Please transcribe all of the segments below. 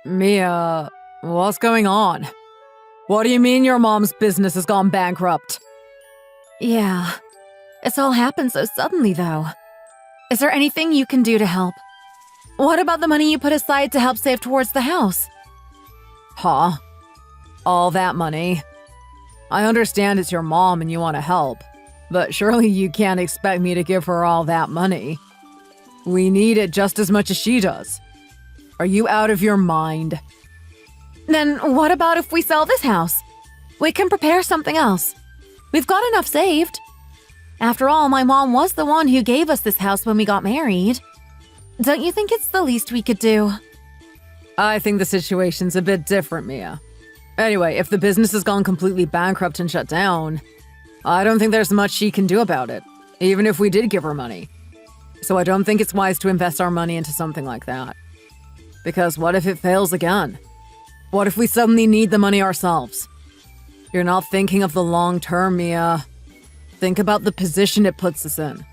Mia, what's going on? What do you mean your mom's business has gone bankrupt? Yeah, it's all happened so suddenly, though. Is there anything you can do to help? What about the money you put aside to help save towards the house? Huh? All that money? I understand it's your mom and you want to help, but surely you can't expect me to give her all that money. We need it just as much as she does. Are you out of your mind? Then what about if we sell this house? We can prepare something else. We've got enough saved. After all, my mom was the one who gave us this house when we got married. Don't you think it's the least we could do? I think the situation's a bit different, Mia. Anyway, if the business has gone completely bankrupt and shut down, I don't think there's much she can do about it, even if we did give her money. So I don't think it's wise to invest our money into something like that. Because what if it fails again? What if we suddenly need the money ourselves? You're not thinking of the long term, Mia. Think about the position it puts us in.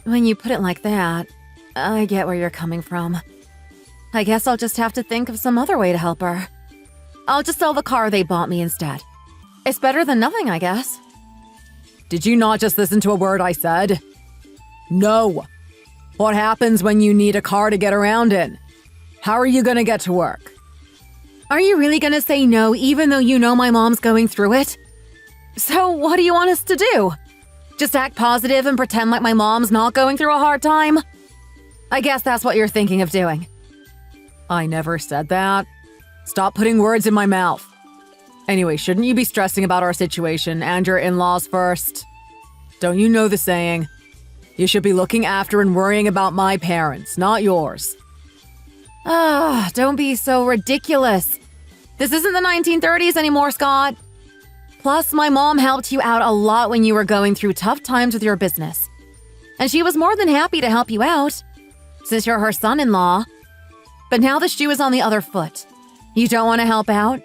When you put it like that, I get where you're coming from. I guess I'll just have to think of some other way to help her. I'll just sell the car they bought me instead. It's better than nothing, I guess. Did you not just listen to a word I said? No. What happens when you need a car to get around in? How are you gonna get to work? Are you really gonna say no even though you know my mom's going through it? So what do you want us to do? Just act positive and pretend like my mom's not going through a hard time? I guess that's what you're thinking of doing. I never said that. Stop putting words in my mouth. Anyway, shouldn't you be stressing about our situation and your in-laws first? Don't you know the saying? You should be looking after and worrying about my parents, not yours. Don't be so ridiculous. This isn't the 1930s anymore, Scott. Plus, my mom helped you out a lot when you were going through tough times with your business. And she was more than happy to help you out, since you're her son-in-law. But now the shoe is on the other foot. You don't want to help out?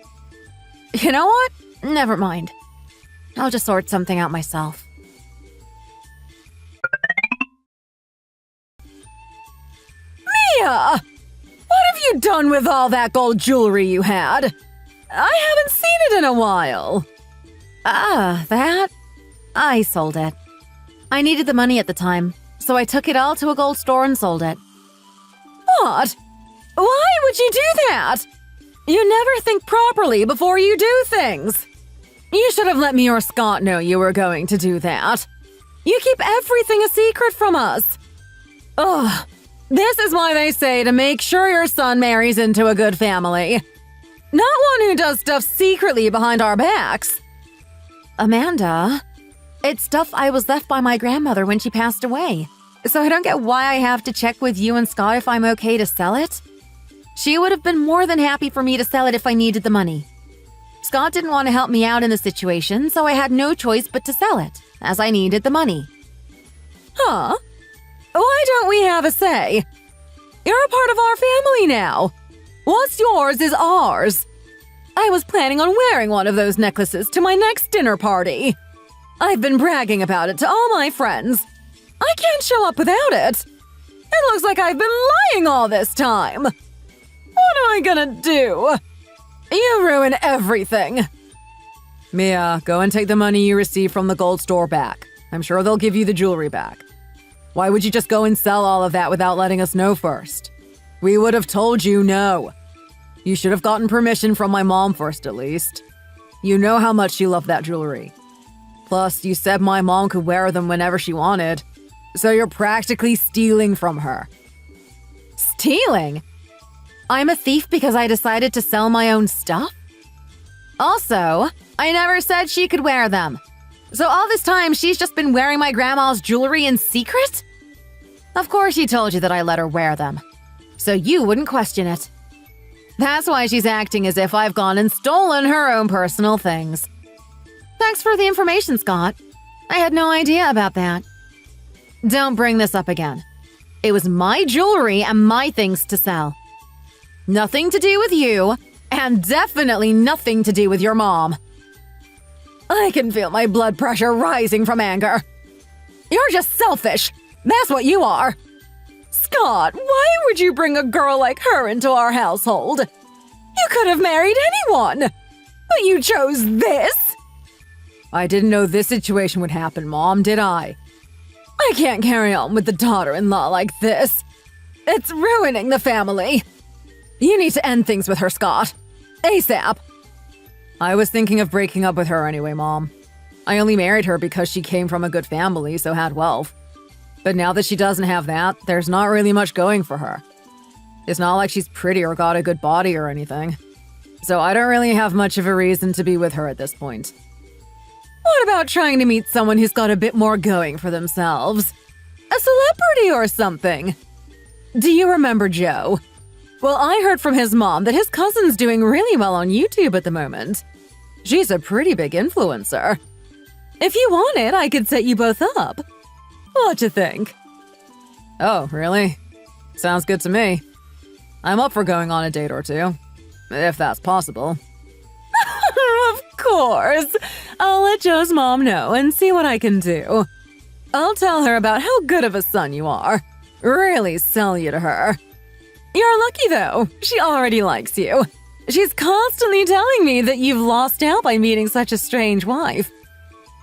You know what? Never mind. I'll just sort something out myself. Mia! What have you done with all that gold jewelry you had? I haven't seen it in a while. That? I sold it. I needed the money at the time, so I took it all to a gold store and sold it. What? Why would you do that? You never think properly before you do things. You should have let me or Scott know you were going to do that. You keep everything a secret from us. Ugh. This is why they say to make sure your son marries into a good family. Not one who does stuff secretly behind our backs. Amanda, it's stuff I was left by my grandmother when she passed away. So I don't get why I have to check with you and Scott if I'm okay to sell it. She would have been more than happy for me to sell it if I needed the money. Scott didn't want to help me out in the situation, so I had no choice but to sell it, as I needed the money. Huh? Why don't we have a say? You're a part of our family now. What's yours is ours. I was planning on wearing one of those necklaces to my next dinner party. I've been bragging about it to all my friends. I can't show up without it. It looks like I've been lying all this time. What am I gonna do? You ruin everything. Mia, go and take the money you received from the gold store back. I'm sure they'll give you the jewelry back. Why would you just go and sell all of that without letting us know first? We would have told you no. You should have gotten permission from my mom first, at least. You know how much she loved that jewelry. Plus, you said my mom could wear them whenever she wanted. So you're practically stealing from her. Stealing? I'm a thief because I decided to sell my own stuff? Also, I never said she could wear them. So all this time, she's just been wearing my grandma's jewelry in secret? Of course she told you that I let her wear them. So you wouldn't question it. That's why she's acting as if I've gone and stolen her own personal things. Thanks for the information, Scott. I had no idea about that. Don't bring this up again. It was my jewelry and my things to sell. Nothing to do with you, and definitely nothing to do with your mom. I can feel my blood pressure rising from anger. You're just selfish. That's what you are. Scott, why would you bring a girl like her into our household? You could have married anyone, but you chose this? I didn't know this situation would happen, Mom, did I? I can't carry on with the daughter-in-law like this. It's ruining the family. You need to end things with her, Scott. ASAP. I was thinking of breaking up with her anyway, Mom. I only married her because she came from a good family, so had wealth. But now that she doesn't have that, there's not really much going for her. It's not like she's pretty or got a good body or anything. So I don't really have much of a reason to be with her at this point. What about trying to meet someone who's got a bit more going for themselves? A celebrity or something? Do you remember Joe? Well, I heard from his mom that his cousin's doing really well on YouTube at the moment. She's a pretty big influencer. If you want it, I could set you both up. What you think? Oh, really? Sounds good to me. I'm up for going on a date or two, if that's possible. Of course. I'll let Joe's mom know and see what I can do. I'll tell her about how good of a son you are. Really sell you to her. You're lucky, though. She already likes you. She's constantly telling me that you've lost out by meeting such a strange wife.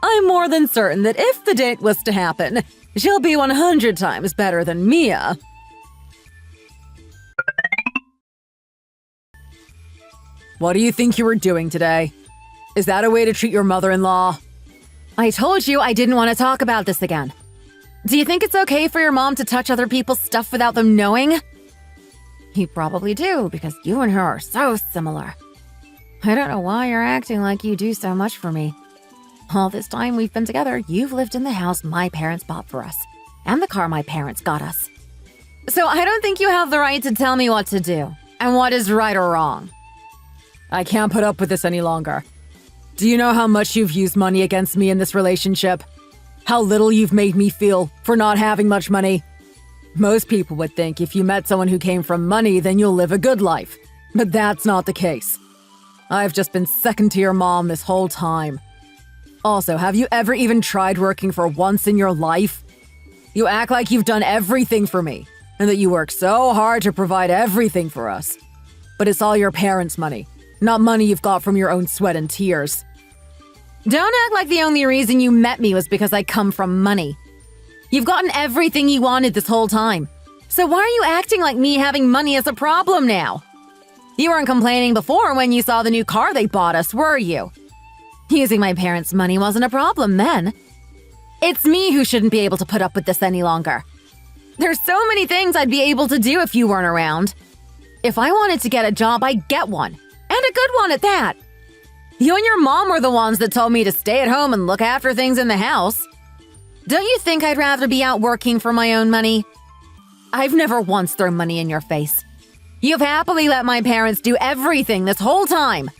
I'm more than certain that if the date was to happen, she'll be 100 times better than Mia. What do you think you were doing today? Is that a way to treat your mother-in-law? I told you I didn't want to talk about this again. Do you think it's okay for your mom to touch other people's stuff without them knowing? You probably do, because you and her are so similar. I don't know why you're acting like you do so much for me. All this time we've been together, you've lived in the house my parents bought for us, and the car my parents got us. So I don't think you have the right to tell me what to do, and what is right or wrong. I can't put up with this any longer. Do you know how much you've used money against me in this relationship? How little you've made me feel for not having much money? Most people would think if you met someone who came from money, then you'll live a good life. But that's not the case. I've just been second to your mom this whole time. Also, have you ever even tried working for once in your life? You act like you've done everything for me, and that you work so hard to provide everything for us. But it's all your parents' money, not money you've got from your own sweat and tears. Don't act like the only reason you met me was because I come from money. You've gotten everything you wanted this whole time. So why are you acting like me having money is a problem now? You weren't complaining before when you saw the new car they bought us, were you? Using my parents' money wasn't a problem then. It's me who shouldn't be able to put up with this any longer. There's so many things I'd be able to do if you weren't around. If I wanted to get a job, I'd get one. And a good one at that. You and your mom were the ones that told me to stay at home and look after things in the house. Don't you think I'd rather be out working for my own money? I've never once thrown money in your face. You've happily let my parents do everything this whole time.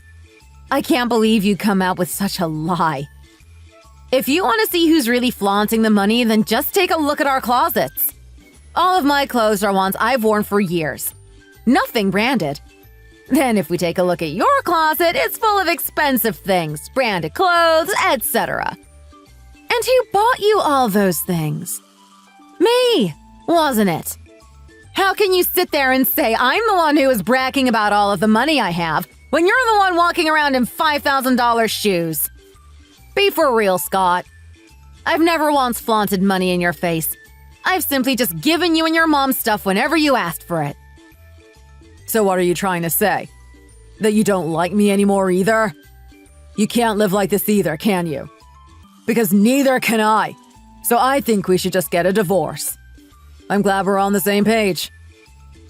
I can't believe you come out with such a lie. If you want to see who's really flaunting the money, then just take a look at our closets. All of my clothes are ones I've worn for years. Nothing branded. Then if we take a look at your closet, it's full of expensive things, branded clothes, etc. And who bought you all those things? Me, wasn't it? How can you sit there and say I'm the one who is bragging about all of the money I have when you're the one walking around in $5,000 shoes? Be for real, Scott. I've never once flaunted money in your face. I've simply just given you and your mom stuff whenever you asked for it. So what are you trying to say? That you don't like me anymore either? You can't live like this either, can you? Because neither can I. So I think we should just get a divorce. I'm glad we're on the same page.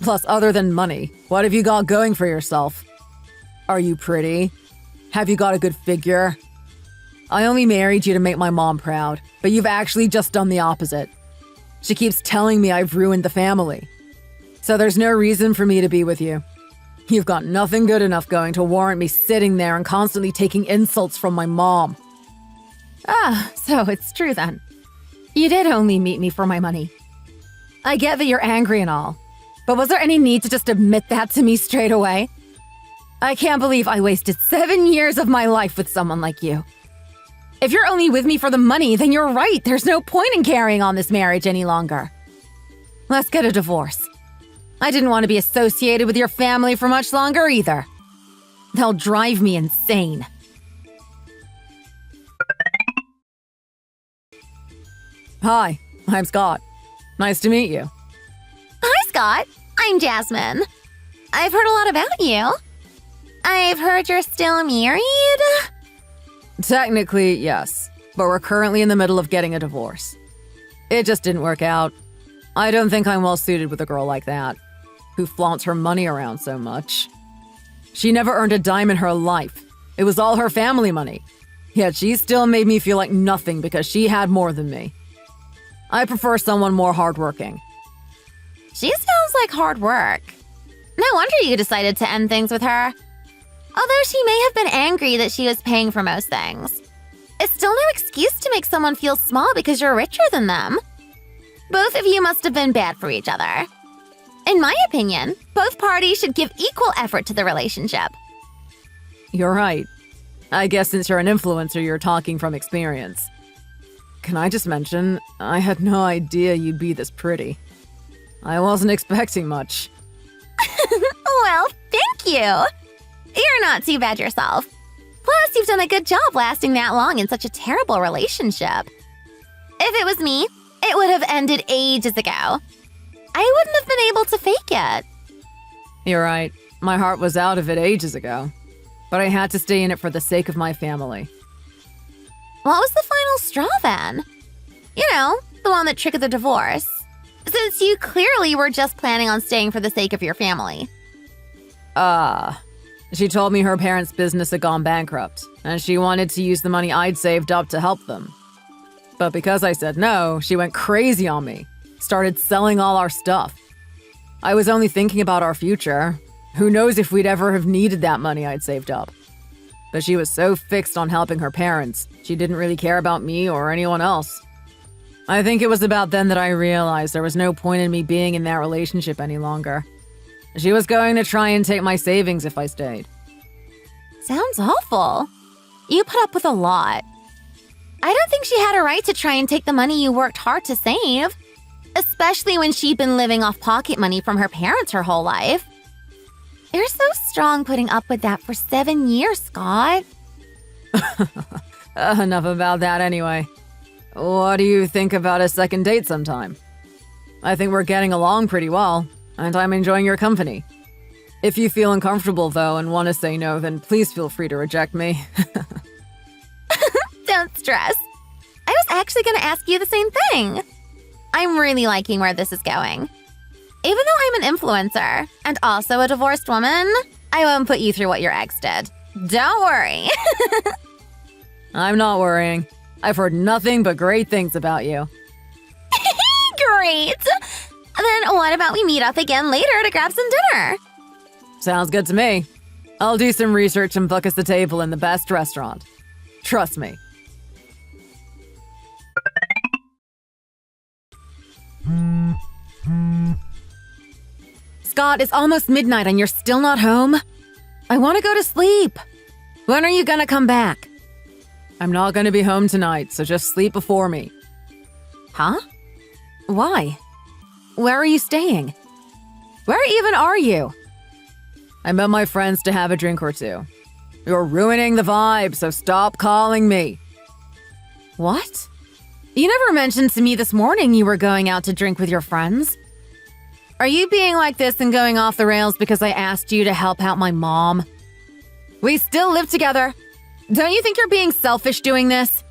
Plus, other than money, what have you got going for yourself? Are you pretty? Have you got a good figure? I only married you to make my mom proud, but you've actually just done the opposite. She keeps telling me I've ruined the family. So there's no reason for me to be with you. You've got nothing good enough going to warrant me sitting there and constantly taking insults from my mom. Ah, so it's true then. You did only meet me for my money. I get that you're angry and all, but was there any need to just admit that to me straight away? I can't believe I wasted 7 years of my life with someone like you. If you're only with me for the money, then you're right. There's no point in carrying on this marriage any longer. Let's get a divorce. I didn't want to be associated with your family for much longer either. They'll drive me insane. Hi, I'm Scott. Nice to meet you. Hi, Scott. I'm Jasmine. I've heard a lot about you. I've heard you're still married? Technically, yes, but we're currently in the middle of getting a divorce. It just didn't work out. I don't think I'm well suited with a girl like that, who flaunts her money around so much. She never earned a dime in her life. It was all her family money. Yet she still made me feel like nothing because she had more than me. I prefer someone more hardworking. She sounds like hard work. No wonder you decided to end things with her. Although she may have been angry that she was paying for most things. It's still no excuse to make someone feel small because you're richer than them. Both of you must have been bad for each other. In my opinion, both parties should give equal effort to the relationship. You're right. I guess since you're an influencer, you're talking from experience. Can I just mention, I had no idea you'd be this pretty. I wasn't expecting much. Well, thank you. You're not too bad yourself. Plus, you've done a good job lasting that long in such a terrible relationship. If it was me, it would have ended ages ago. I wouldn't have been able to fake it. You're right. My heart was out of it ages ago. But I had to stay in it for the sake of my family. What was the final straw then? You know, the one that triggered the divorce. Since you clearly were just planning on staying for the sake of your family. She told me her parents' business had gone bankrupt, and she wanted to use the money I'd saved up to help them. But because I said no, she went crazy on me, started selling all our stuff. I was only thinking about our future. Who knows if we'd ever have needed that money I'd saved up. But she was so fixed on helping her parents, she didn't really care about me or anyone else. I think it was about then that I realized there was no point in me being in that relationship any longer. She was going to try and take my savings if I stayed. Sounds awful. You put up with a lot. I don't think she had a right to try and take the money you worked hard to save. Especially when she'd been living off pocket money from her parents her whole life. You're so strong putting up with that for 7 years, Scott. Enough about that anyway. What do you think about a second date sometime? I think we're getting along pretty well, and I'm enjoying your company. If you feel uncomfortable, though, and want to say no, then please feel free to reject me. Don't stress. I was actually going to ask you the same thing. I'm really liking where this is going. Even though I'm an influencer and also a divorced woman, I won't put you through what your ex did. Don't worry. I'm not worrying. I've heard nothing but great things about you. Great. Then what about we meet up again later to grab some dinner? Sounds good to me. I'll do some research and book us a table in the best restaurant. Trust me. Scott, it's almost midnight and you're still not home? I want to go to sleep. When are you gonna come back? I'm not going to be home tonight, so just sleep before me. Huh? Why? Where are you staying? Where even are you? I met my friends to have a drink or two. You're ruining the vibe, so stop calling me. What? You never mentioned to me this morning you were going out to drink with your friends. Are you being like this and going off the rails because I asked you to help out my mom? We still live together. Don't you think you're being selfish doing this?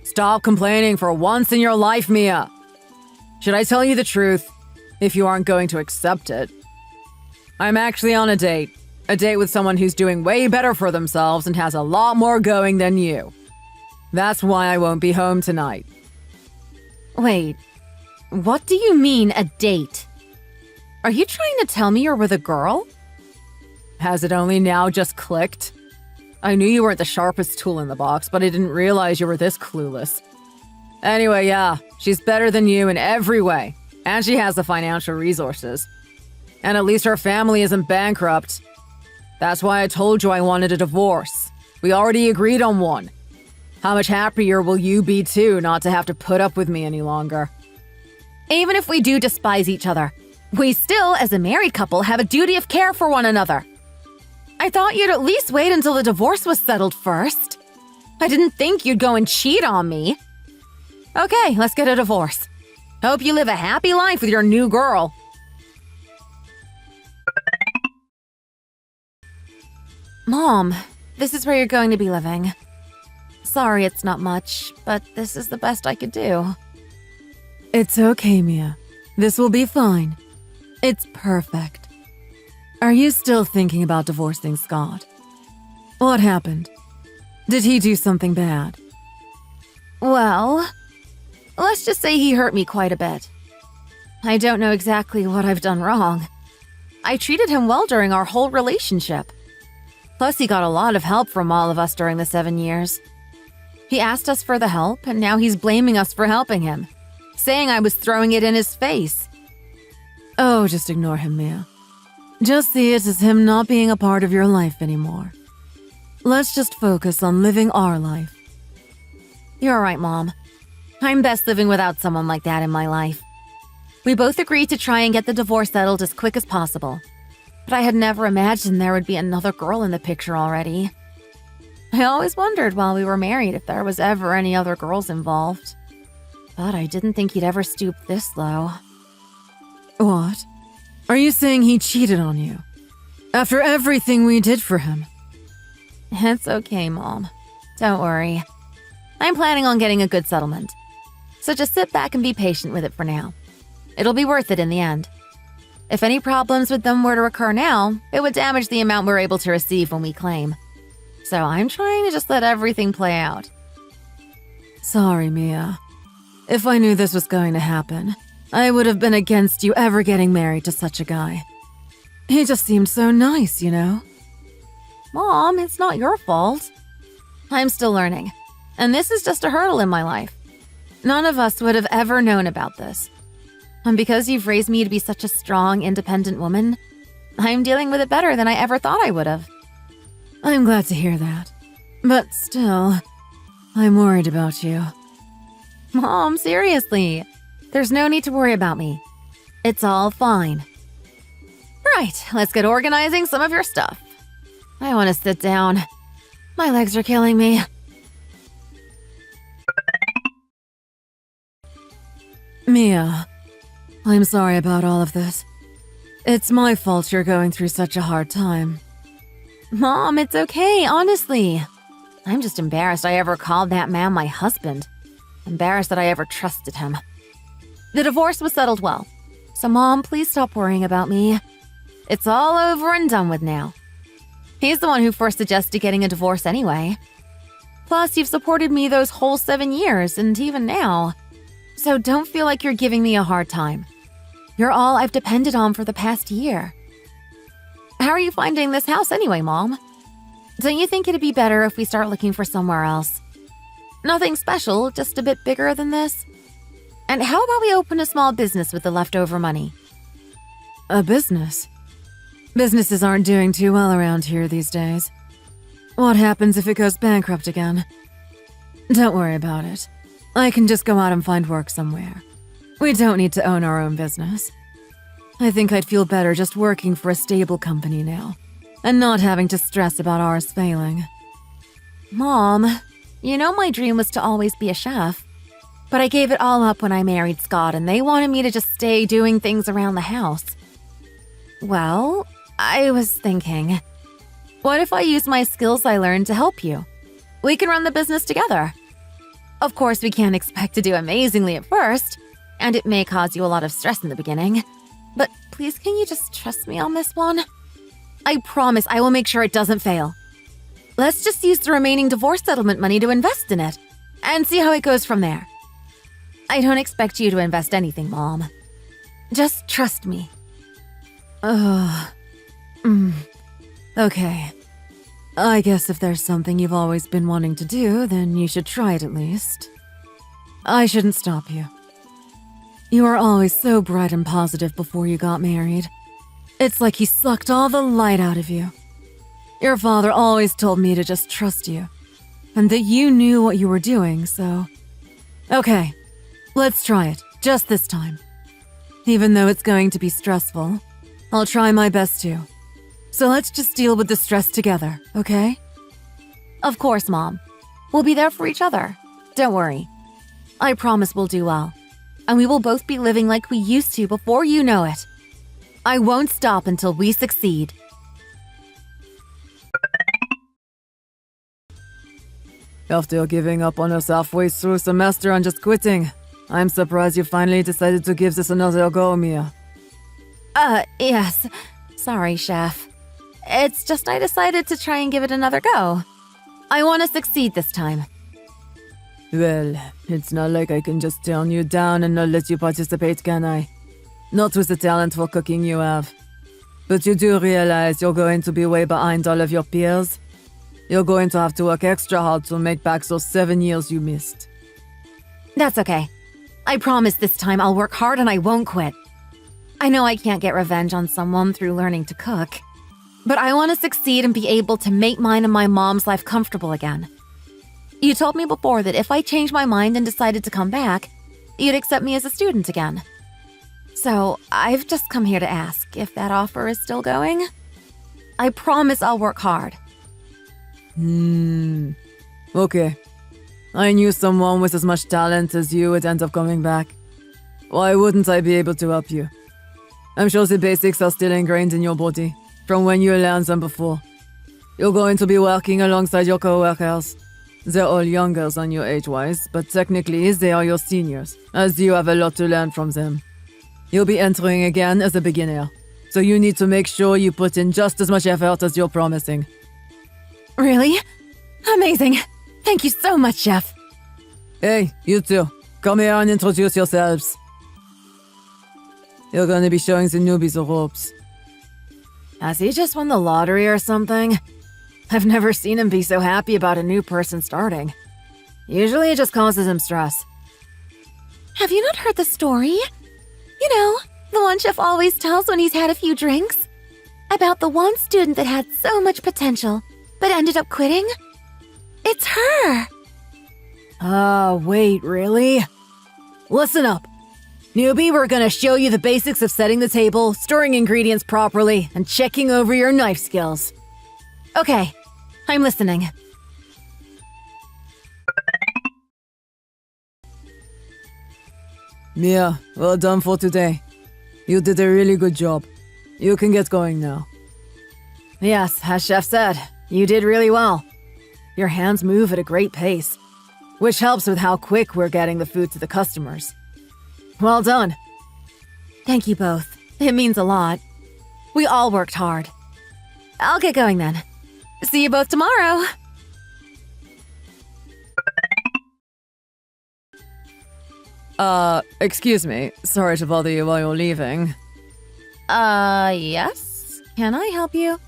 Stop complaining for once in your life, Mia. Should I tell you the truth, if you aren't going to accept it? I'm actually on a date with someone who's doing way better for themselves and has a lot more going than you. That's why I won't be home tonight. Wait, what do you mean a date? Are you trying to tell me you're with a girl? Has it only now just clicked? I knew you weren't the sharpest tool in the box, but I didn't realize you were this clueless. Anyway, yeah, she's better than you in every way, and she has the financial resources. And at least her family isn't bankrupt. That's why I told you I wanted a divorce. We already agreed on one. How much happier will you be too not to have to put up with me any longer? Even if we do despise each other, we still, as a married couple, have a duty of care for one another. I thought you'd at least wait until the divorce was settled first. I didn't think you'd go and cheat on me. Okay, let's get a divorce. Hope you live a happy life with your new girl. Mom, this is where you're going to be living. Sorry it's not much, but this is the best I could do. It's okay, Mia. This will be fine. It's perfect. Are you still thinking about divorcing Scott? What happened? Did he do something bad? Well, let's just say he hurt me quite a bit. I don't know exactly what I've done wrong. I treated him well during our whole relationship. Plus, he got a lot of help from all of us during the 7 years. He asked us for the help, and now he's blaming us for helping him, saying I was throwing it in his face. Oh, just ignore him, Mia. Just see it as him not being a part of your life anymore. Let's just focus on living our life. You're right, Mom. I'm best living without someone like that in my life. We both agreed to try and get the divorce settled as quick as possible. But I had never imagined there would be another girl in the picture already. I always wondered while we were married if there was ever any other girls involved. But I didn't think he'd ever stoop this low. What? Are you saying he cheated on you? After everything we did for him? It's okay, Mom. Don't worry. I'm planning on getting a good settlement. So just sit back and be patient with it for now. It'll be worth it in the end. If any problems with them were to occur now, it would damage the amount we're able to receive when we claim. So I'm trying to just let everything play out. Sorry, Mia. If I knew this was going to happen, I would have been against you ever getting married to such a guy. He just seemed so nice, you know? Mom, it's not your fault. I'm still learning, and this is just a hurdle in my life. None of us would have ever known about this. And because you've raised me to be such a strong, independent woman, I'm dealing with it better than I ever thought I would have. I'm glad to hear that. But still, I'm worried about you. Mom, seriously. There's no need to worry about me. It's all fine. Right, let's get organizing some of your stuff. I want to sit down. My legs are killing me. Mia, I'm sorry about all of this. It's my fault you're going through such a hard time. Mom, it's okay, honestly. I'm just embarrassed I ever called that man my husband. Embarrassed that I ever trusted him. The divorce was settled well. So, Mom, please stop worrying about me. It's all over and done with now. He's the one who first suggested getting a divorce anyway. Plus, you've supported me those whole 7 years, and even now. So don't feel like you're giving me a hard time. You're all I've depended on for the past year. How are you finding this house anyway, Mom? Don't you think it'd be better if we start looking for somewhere else? Nothing special, just a bit bigger than this. And how about we open a small business with the leftover money? A business? Businesses aren't doing too well around here these days. What happens if it goes bankrupt again? Don't worry about it. I can just go out and find work somewhere. We don't need to own our own business. I think I'd feel better just working for a stable company now, and not having to stress about ours failing. Mom, you know my dream was to always be a chef. But I gave it all up when I married Scott, and they wanted me to just stay doing things around the house. Well, I was thinking, what if I use my skills I learned to help you? We can run the business together. Of course, we can't expect to do amazingly at first, and it may cause you a lot of stress in the beginning. But please, can you just trust me on this one? I promise I will make sure it doesn't fail. Let's just use the remaining divorce settlement money to invest in it, and see how it goes from there. I don't expect you to invest anything, Mom. Just trust me. Okay. I guess if there's something you've always been wanting to do, then you should try it at least. I shouldn't stop you. You were always so bright and positive before you got married. It's like he sucked all the light out of you. Your father always told me to just trust you, and that you knew what you were doing, so... Okay, let's try it, just this time. Even though it's going to be stressful, I'll try my best to. So let's just deal with the stress together, okay? Of course, Mom. We'll be there for each other. Don't worry. I promise we'll do well. And we will both be living like we used to before you know it. I won't stop until we succeed. After giving up on us halfway through semester and just quitting, I'm surprised you finally decided to give this another go, Mia. Yes. Sorry, Chef. It's just I decided to try and give it another go. I want to succeed this time. Well, it's not like I can just turn you down and not let you participate, can I? Not with the talent for cooking you have. But you do realize you're going to be way behind all of your peers? You're going to have to work extra hard to make back those 7 years you missed. That's okay. I promise this time I'll work hard and I won't quit. I know I can't get revenge on someone through learning to cook, but I want to succeed and be able to make mine and my mom's life comfortable again. You told me before that if I changed my mind and decided to come back, you'd accept me as a student again. So I've just come here to ask if that offer is still going. I promise I'll work hard. Okay. I knew someone with as much talent as you would end up coming back. Why wouldn't I be able to help you? I'm sure the basics are still ingrained in your body, from when you learned them before. You're going to be working alongside your co-workers. They're all younger than you age-wise, but technically they are your seniors, as you have a lot to learn from them. You'll be entering again as a beginner, so you need to make sure you put in just as much effort as you're promising. Really? Amazing. Thank you so much, Chef. Hey, you two. Come here and introduce yourselves. You're gonna be showing the newbies the ropes. Has he just won the lottery or something? I've never seen him be so happy about a new person starting. Usually it just causes him stress. Have you not heard the story? You know, the one Chef always tells when he's had a few drinks? About the one student that had so much potential, but ended up quitting? It's her! Wait, really? Listen up. Newbie, we're gonna show you the basics of setting the table, stirring ingredients properly, and checking over your knife skills. Okay, I'm listening. Mia, well done for today. You did a really good job. You can get going now. Yes, as Chef said, you did really well. Your hands move at a great pace, which helps with how quick we're getting the food to the customers. Well done. Thank you both. It means a lot. We all worked hard. I'll get going then. See you both tomorrow. Excuse me. Sorry to bother you while you're leaving. Yes? Can I help you?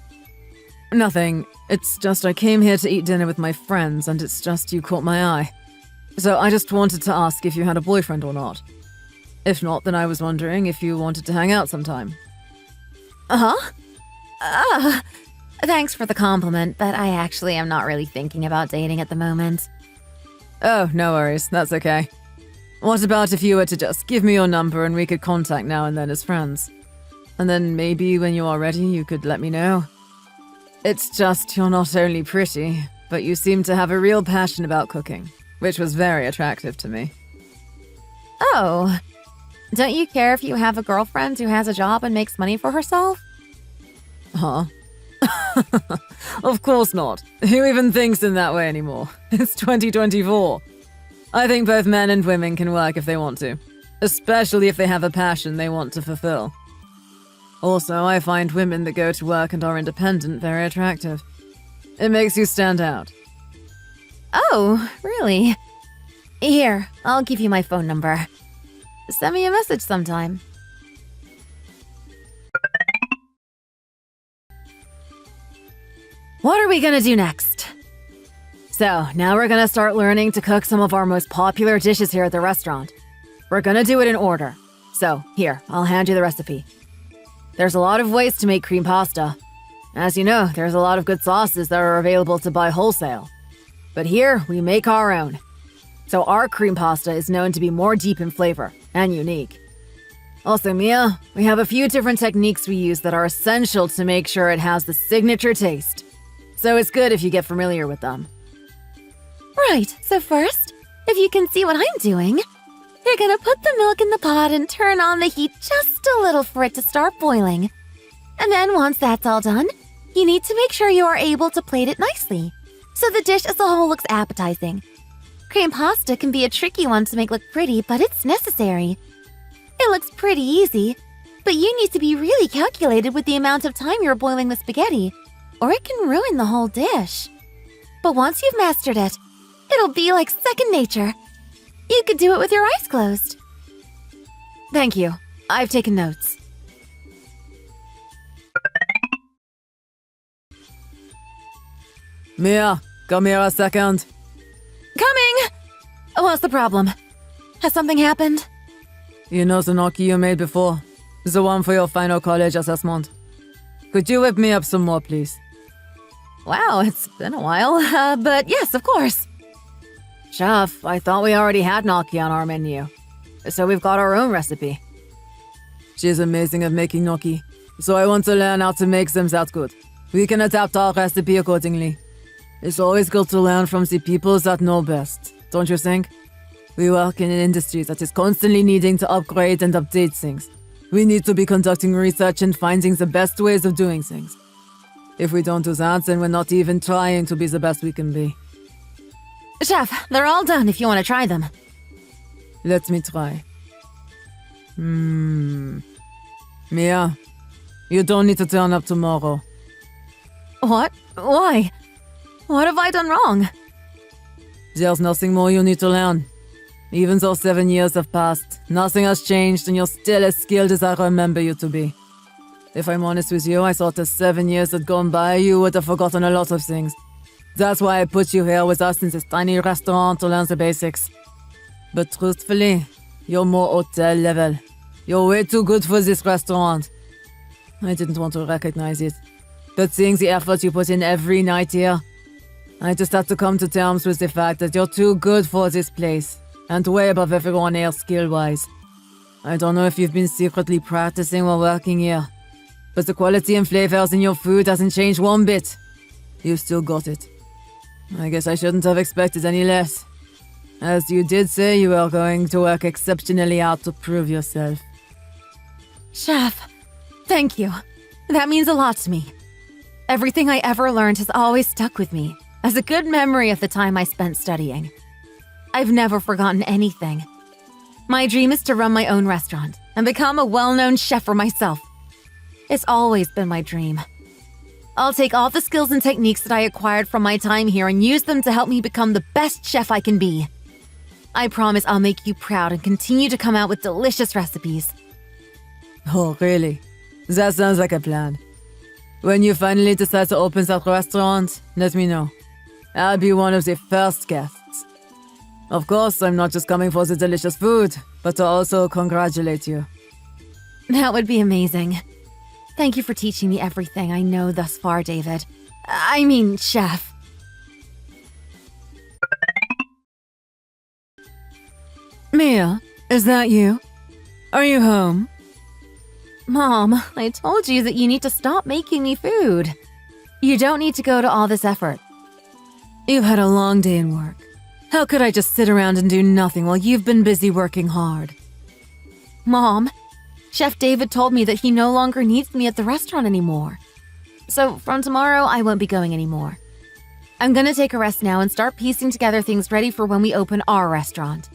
Nothing. It's just I came here to eat dinner with my friends, and it's just you caught my eye. So I just wanted to ask if you had a boyfriend or not. If not, then I was wondering if you wanted to hang out sometime. Thanks for the compliment, but I actually am not really thinking about dating at the moment. Oh, no worries. That's okay. What about if you were to just give me your number and we could contact now and then as friends? And then maybe when you are ready, you could let me know. It's just you're not only pretty, but you seem to have a real passion about cooking, which was very attractive to me. Oh, don't you care if you have a girlfriend who has a job and makes money for herself? Huh? Of course not. Who even thinks in that way anymore? It's 2024. I think both men and women can work if they want to, especially if they have a passion they want to fulfill. Also, I find women that go to work and are independent very attractive. It makes you stand out. Oh, really? Here, I'll give you my phone number. Send me a message sometime. What are we gonna do next? So, now we're gonna start learning to cook some of our most popular dishes here at the restaurant. We're gonna do it in order. So, here, I'll hand you the recipe. There's a lot of ways to make cream pasta. As you know, there's a lot of good sauces that are available to buy wholesale. But here, we make our own. So our cream pasta is known to be more deep in flavor and unique. Also, Mia, we have a few different techniques we use that are essential to make sure it has the signature taste. So it's good if you get familiar with them. Right, so first, if you can see what I'm doing, you're gonna put the milk in the pot and turn on the heat just a little for it to start boiling. And then once that's all done, you need to make sure you are able to plate it nicely, so the dish as a whole looks appetizing. Cream pasta can be a tricky one to make look pretty, but it's necessary. It looks pretty easy, but you need to be really calculated with the amount of time you're boiling the spaghetti, or it can ruin the whole dish. But once you've mastered it, it'll be like second nature. You could do it with your eyes closed. Thank you. I've taken notes. Mia, come here a second. Coming! What's the problem? Has something happened? You know the gnocchi you made before? The one for your final college assessment. Could you whip me up some more, please? Wow, it's been a while, but yes, of course. Chef, I thought we already had gnocchi on our menu, so we've got our own recipe. She's amazing at making gnocchi, so I want to learn how to make them that good. We can adapt our recipe accordingly. It's always good to learn from the people that know best, don't you think? We work in an industry that is constantly needing to upgrade and update things. We need to be conducting research and finding the best ways of doing things. If we don't do that, then we're not even trying to be the best we can be. Chef, they're all done if you want to try them. Let me try. Mia, you don't need to turn up tomorrow. What? Why? What have I done wrong? There's nothing more you need to learn. Even though 7 years have passed, nothing has changed and you're still as skilled as I remember you to be. If I'm honest with you, I thought the 7 years had gone by, you would have forgotten a lot of things. That's why I put you here with us in this tiny restaurant to learn the basics. But truthfully, you're more hotel level. You're way too good for this restaurant. I didn't want to recognize it. But seeing the effort you put in every night here, I just had to come to terms with the fact that you're too good for this place, and way above everyone else skill-wise. I don't know if you've been secretly practicing while working here, but the quality and flavors in your food hasn't changed one bit. You still got it. I guess I shouldn't have expected any less. As you did say, you are going to work exceptionally hard to prove yourself. Chef, thank you. That means a lot to me. Everything I ever learned has always stuck with me as a good memory of the time I spent studying. I've never forgotten anything. My dream is to run my own restaurant and become a well-known chef for myself. It's always been my dream. I'll take all the skills and techniques that I acquired from my time here and use them to help me become the best chef I can be. I promise I'll make you proud and continue to come out with delicious recipes. Oh, really? That sounds like a plan. When you finally decide to open that restaurant, let me know. I'll be one of the first guests. Of course, I'm not just coming for the delicious food, but to also congratulate you. That would be amazing. Thank you for teaching me everything I know thus far, David. I mean, Chef. Mia, is that you? Are you home? Mom, I told you that you need to stop making me food. You don't need to go to all this effort. You've had a long day in work. How could I just sit around and do nothing while you've been busy working hard? Mom, Chef David told me that he no longer needs me at the restaurant anymore. So from tomorrow, I won't be going anymore. I'm gonna take a rest now and start piecing together things ready for when we open our restaurant.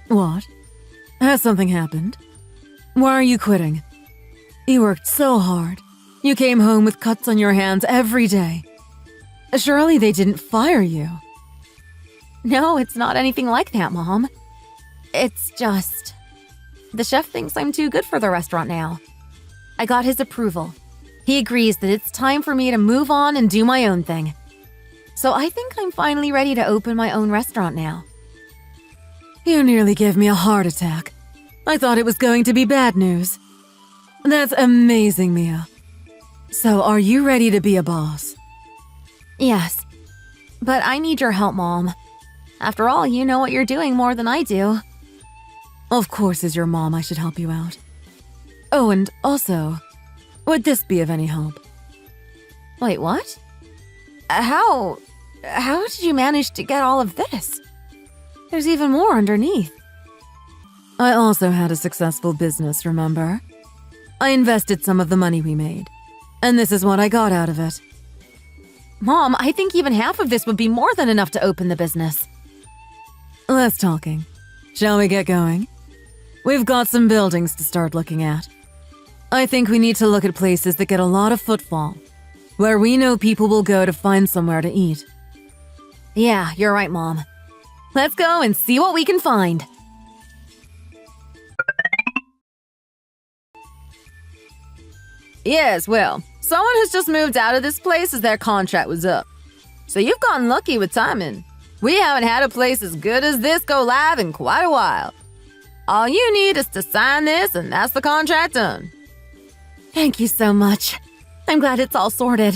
What? Has something happened? Why are you quitting? You worked so hard. You came home with cuts on your hands every day. Surely they didn't fire you. No, it's not anything like that, Mom. It's just... the chef thinks I'm too good for the restaurant now. I got his approval. He agrees that it's time for me to move on and do my own thing. So I think I'm finally ready to open my own restaurant now. You nearly gave me a heart attack. I thought it was going to be bad news. That's amazing, Mia. So are you ready to be a boss? Yes. But I need your help, Mom. After all, you know what you're doing more than I do. Of course, as your mom, I should help you out. Oh, and also, would this be of any help? Wait, what? How did you manage to get all of this? There's even more underneath. I also had a successful business, remember? I invested some of the money we made, and this is what I got out of it. Mom, I think even half of this would be more than enough to open the business. Less talking. Shall we get going? We've got some buildings to start looking at. I think we need to look at places that get a lot of footfall, where we know people will go to find somewhere to eat. Yeah, you're right, Mom. Let's go and see what we can find. Yes, well, someone has just moved out of this place as their contract was up. So you've gotten lucky with timing. We haven't had a place as good as this go live in quite a while. All you need is to sign this and that's the contract done. Thank you so much. I'm glad it's all sorted.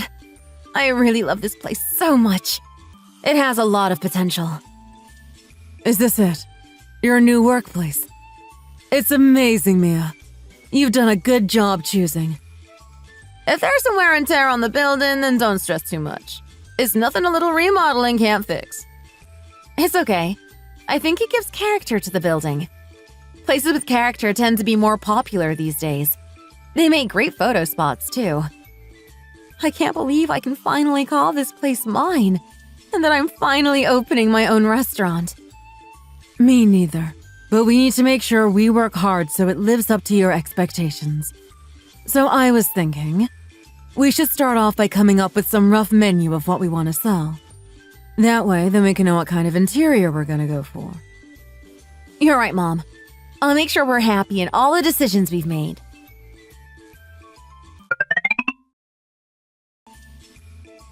I really love this place so much. It has a lot of potential. Is this it? Your new workplace? It's amazing, Mia. You've done a good job choosing. If there's some wear and tear on the building, then don't stress too much. It's nothing a little remodeling can't fix. It's okay. I think it gives character to the building. Places with character tend to be more popular these days. They make great photo spots, too. I can't believe I can finally call this place mine, and that I'm finally opening my own restaurant. Me neither. But we need to make sure we work hard so it lives up to your expectations. So I was thinking, we should start off by coming up with some rough menu of what we want to sell. That way, then we can know what kind of interior we're going to go for. You're right, Mom. I'll make sure we're happy in all the decisions we've made.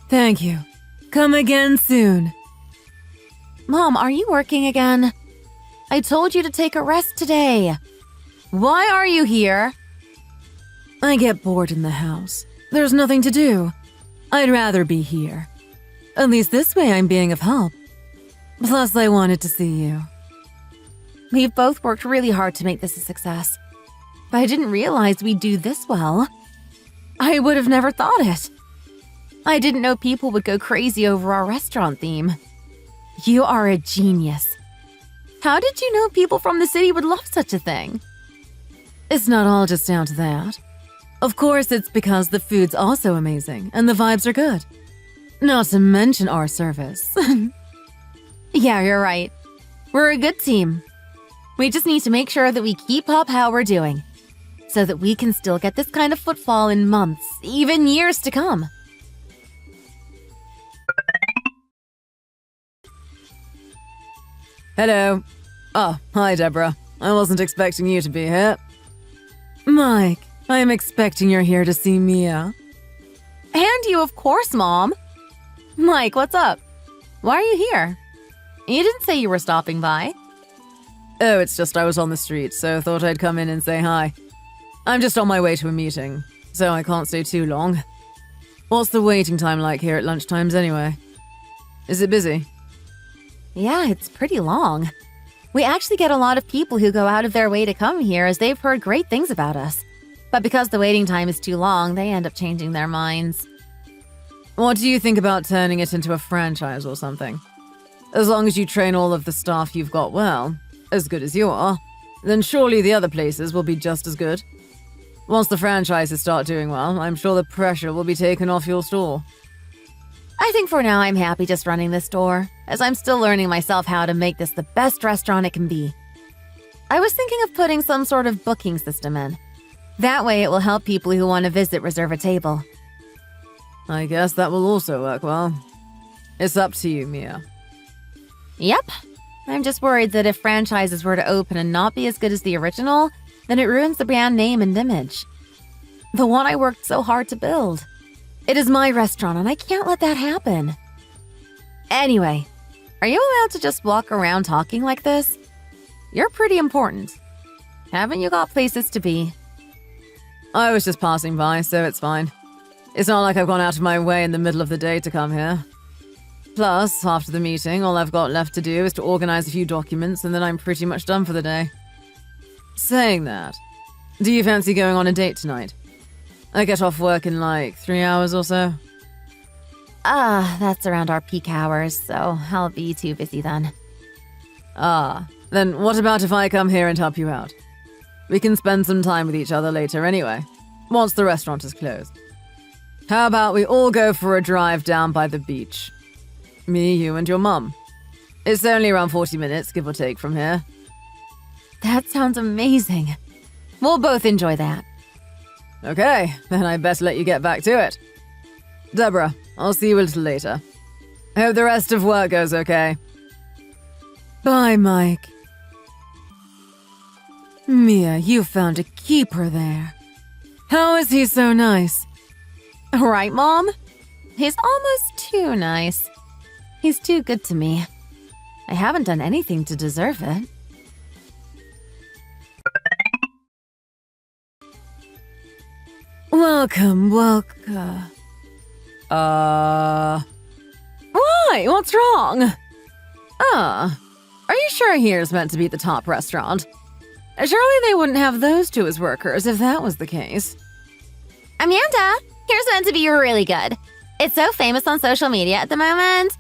Thank you. Come again soon. Mom, are you working again? I told you to take a rest today. Why are you here? I get bored in the house. There's nothing to do. I'd rather be here. At least this way I'm being of help. Plus, I wanted to see you. We've both worked really hard to make this a success. But I didn't realize we'd do this well. I would have never thought it. I didn't know people would go crazy over our restaurant theme. You are a genius. How did you know people from the city would love such a thing? It's not all just down to that. Of course, it's because the food's also amazing and the vibes are good. Not to mention our service. Yeah, you're right. We're a good team. We just need to make sure that we keep up how we're doing, so that we can still get this kind of footfall in months, even years to come. Hello. Oh, hi, Deborah. I wasn't expecting you to be here. Mike, I am expecting you're here to see Mia. And you, of course, Mom. Mike, what's up? Why are you here? You didn't say you were stopping by. Oh, it's just I was on the street, so thought I'd come in and say hi. I'm just on my way to a meeting, so I can't stay too long. What's the waiting time like here at lunchtimes anyway? Is it busy? Yeah, it's pretty long. We actually get a lot of people who go out of their way to come here as they've heard great things about us. But because the waiting time is too long, they end up changing their minds. What do you think about turning it into a franchise or something? As long as you train all of the staff you've got well, as good as you are, then surely the other places will be just as good. Once the franchises start doing well, I'm sure the pressure will be taken off your store. I think for now I'm happy just running this store, as I'm still learning myself how to make this the best restaurant it can be. I was thinking of putting some sort of booking system in. That way it will help people who want to visit reserve a table. I guess that will also work well. It's up to you, Mia. Yep. I'm just worried that if franchises were to open and not be as good as the original, then it ruins the brand name and image. The one I worked so hard to build. It is my restaurant and I can't let that happen. Anyway, are you allowed to just walk around talking like this? You're pretty important. Haven't you got places to be? I was just passing by, so it's fine. It's not like I've gone out of my way in the middle of the day to come here. Plus, after the meeting, all I've got left to do is to organize a few documents and then I'm pretty much done for the day. Saying that, do you fancy going on a date tonight? I get off work in like 3 hours or so. That's around our peak hours, so I'll be too busy then. Then what about if I come here and help you out? We can spend some time with each other later anyway, once the restaurant is closed. How about we all go for a drive down by the beach? Me, you, and your mum. It's only around 40 minutes, give or take, from here. That sounds amazing. We'll both enjoy that. Okay, then I best let you get back to it. Deborah, I'll see you a little later. Hope the rest of work goes okay. Bye, Mike. Mia, you found a keeper there. How is he so nice? Right, Mom? He's almost too nice. He's too good to me. I haven't done anything to deserve it. Welcome. Why? What's wrong? Are you sure here's meant to be the top restaurant? Surely they wouldn't have those two as workers if that was the case. Amanda, here's meant to be really good. It's so famous on social media at the moment.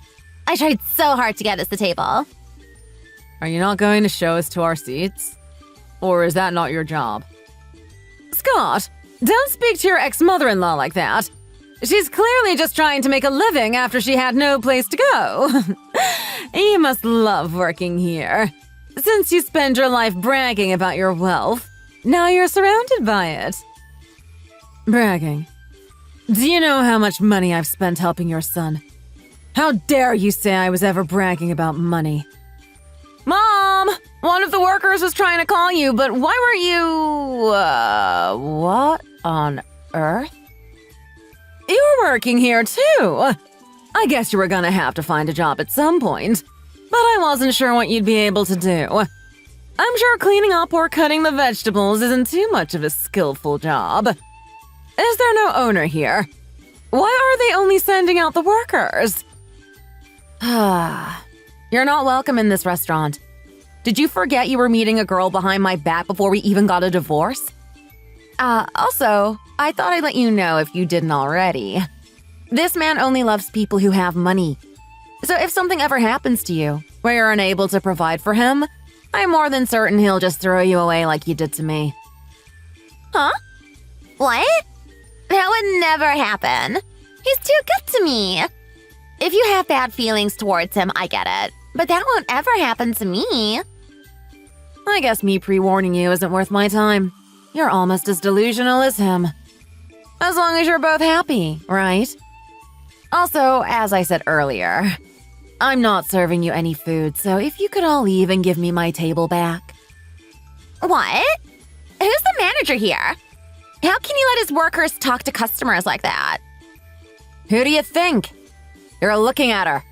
I tried so hard to get us the table. Are you not going to show us to our seats? Or is that not your job? Scott, don't speak to your ex-mother-in-law like that. She's clearly just trying to make a living after she had no place to go. You must love working here. Since you spend your life bragging about your wealth, now you're surrounded by it. Bragging? Do you know how much money I've spent helping your son? How dare you say I was ever bragging about money? Mom! One of the workers was trying to call you, but why weren't you… what on earth? You're working here too! I guess you were gonna have to find a job at some point, but I wasn't sure what you'd be able to do. I'm sure cleaning up or cutting the vegetables isn't too much of a skillful job. Is there no owner here? Why are they only sending out the workers? You're not welcome in this restaurant. Did you forget you were meeting a girl behind my back before we even got a divorce? Also, I thought I'd let you know if you didn't already. This man only loves people who have money. So if something ever happens to you, where you're unable to provide for him, I'm more than certain he'll just throw you away like you did to me. Huh? What? That would never happen. He's too good to me. If you have bad feelings towards him, I get it. But that won't ever happen to me. I guess me pre-warning you isn't worth my time. You're almost as delusional as him. As long as you're both happy, right? Also, as I said earlier, I'm not serving you any food, so if you could all leave and give me my table back. What? Who's the manager here? How can you let his workers talk to customers like that? Who do you think? You're looking at her.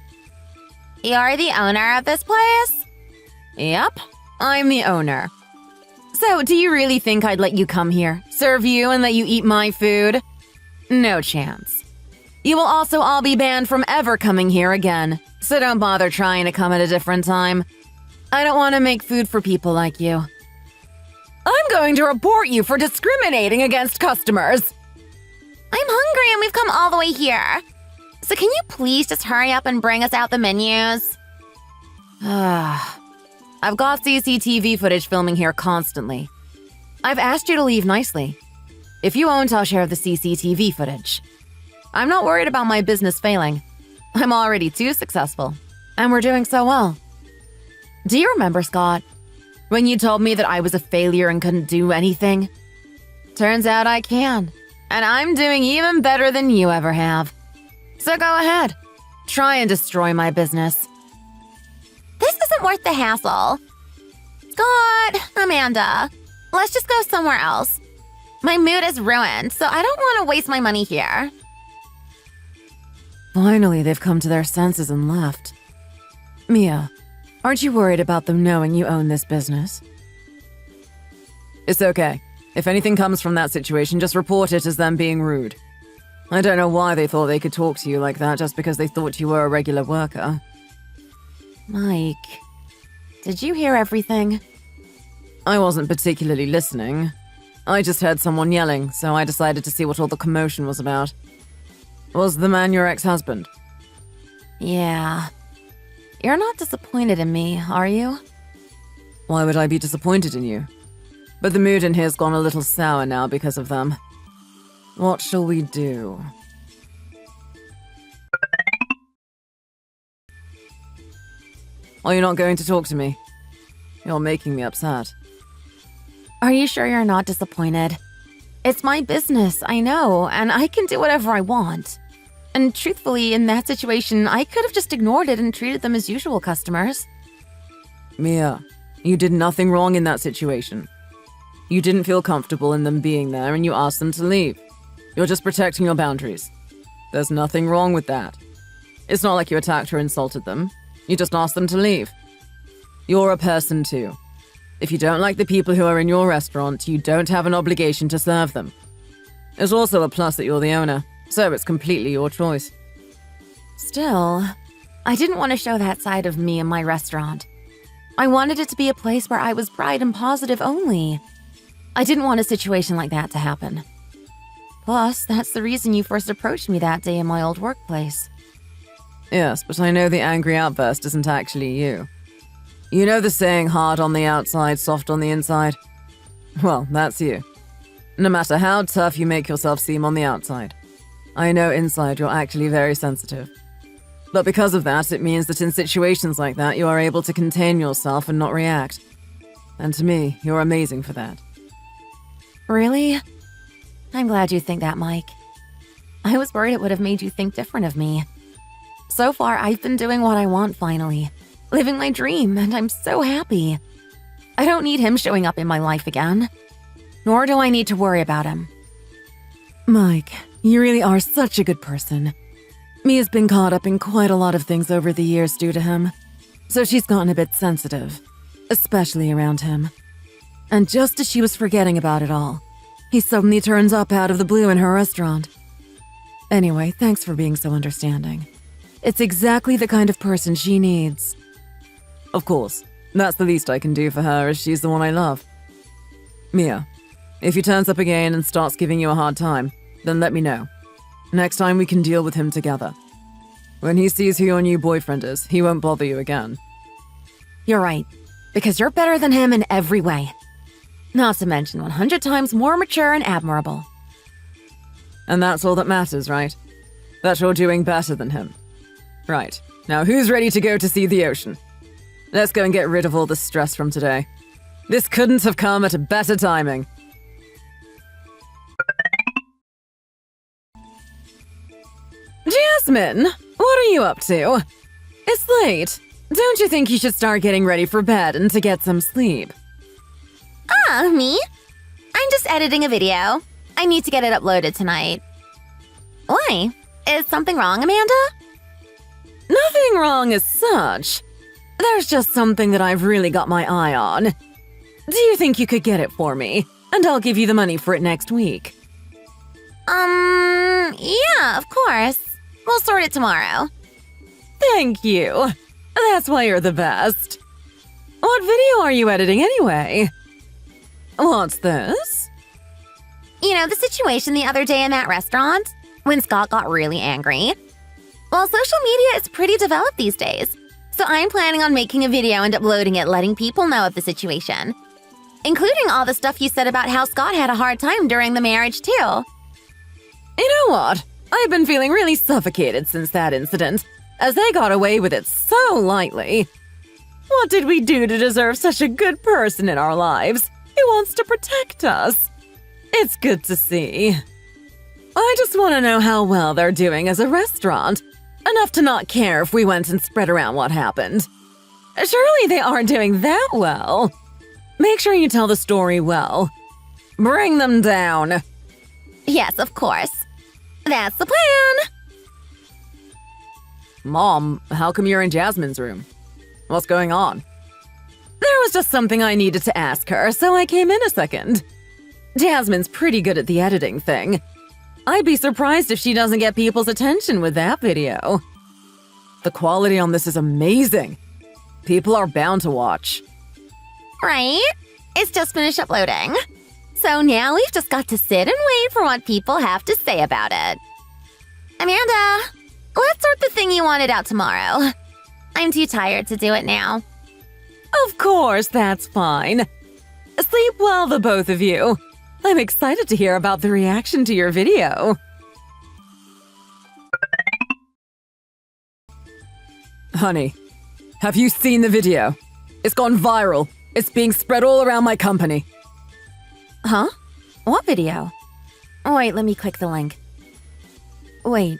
You're the owner of this place? Yep, I'm the owner. So, do you really think I'd let you come here, serve you, and let you eat my food? No chance. You will also all be banned from ever coming here again, so don't bother trying to come at a different time. I don't want to make food for people like you. I'm going to report you for discriminating against customers. I'm hungry and we've come all the way here. So can you please just hurry up and bring us out the menus? I've got CCTV footage filming here constantly. I've asked you to leave nicely. If you won't, I'll share the CCTV footage. I'm not worried about my business failing. I'm already too successful, and we're doing so well. Do you remember, Scott, when you told me that I was a failure and couldn't do anything? Turns out I can, and I'm doing even better than you ever have. So go ahead, try and destroy my business. This isn't worth the hassle. Scott, Amanda, let's just go somewhere else. My mood is ruined, so I don't want to waste my money here. Finally, they've come to their senses and left. Mia, aren't you worried about them knowing you own this business? It's okay. If anything comes from that situation, just report it as them being rude. I don't know why they thought they could talk to you like that just because they thought you were a regular worker. Mike, did you hear everything? I wasn't particularly listening. I just heard someone yelling, so I decided to see what all the commotion was about. Was the man your ex-husband? Yeah. You're not disappointed in me, are you? Why would I be disappointed in you? But the mood in here's gone a little sour now because of them. What shall we do? Are you not going to talk to me? You're making me upset. Are you sure you're not disappointed? It's my business, I know, and I can do whatever I want. And truthfully, in that situation, I could have just ignored it and treated them as usual customers. Mia, you did nothing wrong in that situation. You didn't feel comfortable in them being there and you asked them to leave. You're just protecting your boundaries. There's nothing wrong with that. It's not like you attacked or insulted them. You just asked them to leave. You're a person too. If you don't like the people who are in your restaurant, you don't have an obligation to serve them. It's also a plus that you're the owner, so it's completely your choice. Still, I didn't want to show that side of me in my restaurant. I wanted it to be a place where I was bright and positive only. I didn't want a situation like that to happen. Plus, that's the reason you first approached me that day in my old workplace. Yes, but I know the angry outburst isn't actually you. You know the saying, hard on the outside, soft on the inside? Well, that's you. No matter how tough you make yourself seem on the outside, I know inside you're actually very sensitive. But because of that, it means that in situations like that, you are able to contain yourself and not react. And to me, you're amazing for that. Really? I'm glad you think that, Mike. I was worried it would have made you think different of me. So far, I've been doing what I want finally. Living my dream, and I'm so happy. I don't need him showing up in my life again. Nor do I need to worry about him. Mike, you really are such a good person. Mia's been caught up in quite a lot of things over the years due to him, so she's gotten a bit sensitive, especially around him. And just as she was forgetting about it all, he suddenly turns up out of the blue in her restaurant. Anyway, thanks for being so understanding. It's exactly the kind of person she needs. Of course, that's the least I can do for her, as she's the one I love. Mia, if he turns up again and starts giving you a hard time, then let me know. Next time we can deal with him together. When he sees who your new boyfriend is, he won't bother you again. You're right, because you're better than him in every way. Not to mention 100 times more mature and admirable. And that's all that matters, right? That you're doing better than him. Right, now who's ready to go to see the ocean? Let's go and get rid of all the stress from today. This couldn't have come at a better timing. Jasmine, what are you up to? It's late. Don't you think you should start getting ready for bed and to get some sleep? Me? I'm just editing a video. I need to get it uploaded tonight. Why? Is something wrong, Amanda? Nothing wrong as such. There's just something that I've really got my eye on. Do you think you could get it for me? And I'll give you the money for it next week. Yeah, of course. We'll sort it tomorrow. Thank you. That's why you're the best. What video are you editing anyway? What's this? You know, the situation the other day in that restaurant, when Scott got really angry. Well, social media is pretty developed these days, so I'm planning on making a video and uploading it, letting people know of the situation. Including all the stuff you said about how Scott had a hard time during the marriage, too. You know what? I've been feeling really suffocated since that incident, as they got away with it so lightly. What did we do to deserve such a good person in our lives who wants to protect us? It's good to see. I just want to know how well they're doing as a restaurant, enough to not care if we went and spread around what happened. Surely they aren't doing that well. Make sure you tell the story well. Bring them down. Yes, of course. That's the plan. Mom, how come you're in Jasmine's room? What's going on? There was just something I needed to ask her, so I came in a second. Jasmine's pretty good at the editing thing. I'd be surprised if she doesn't get people's attention with that video. The quality on this is amazing. People are bound to watch. Right? It's just finished uploading. So now we've just got to sit and wait for what people have to say about it. Amanda, let's sort the thing you wanted out tomorrow. I'm too tired to do it now. Of course, that's fine. Sleep well, the both of you. I'm excited to hear about the reaction to your video. Honey, have you seen the video? It's gone viral. It's being spread all around my company. Huh? What video? Oh, wait, let me click the link. Wait,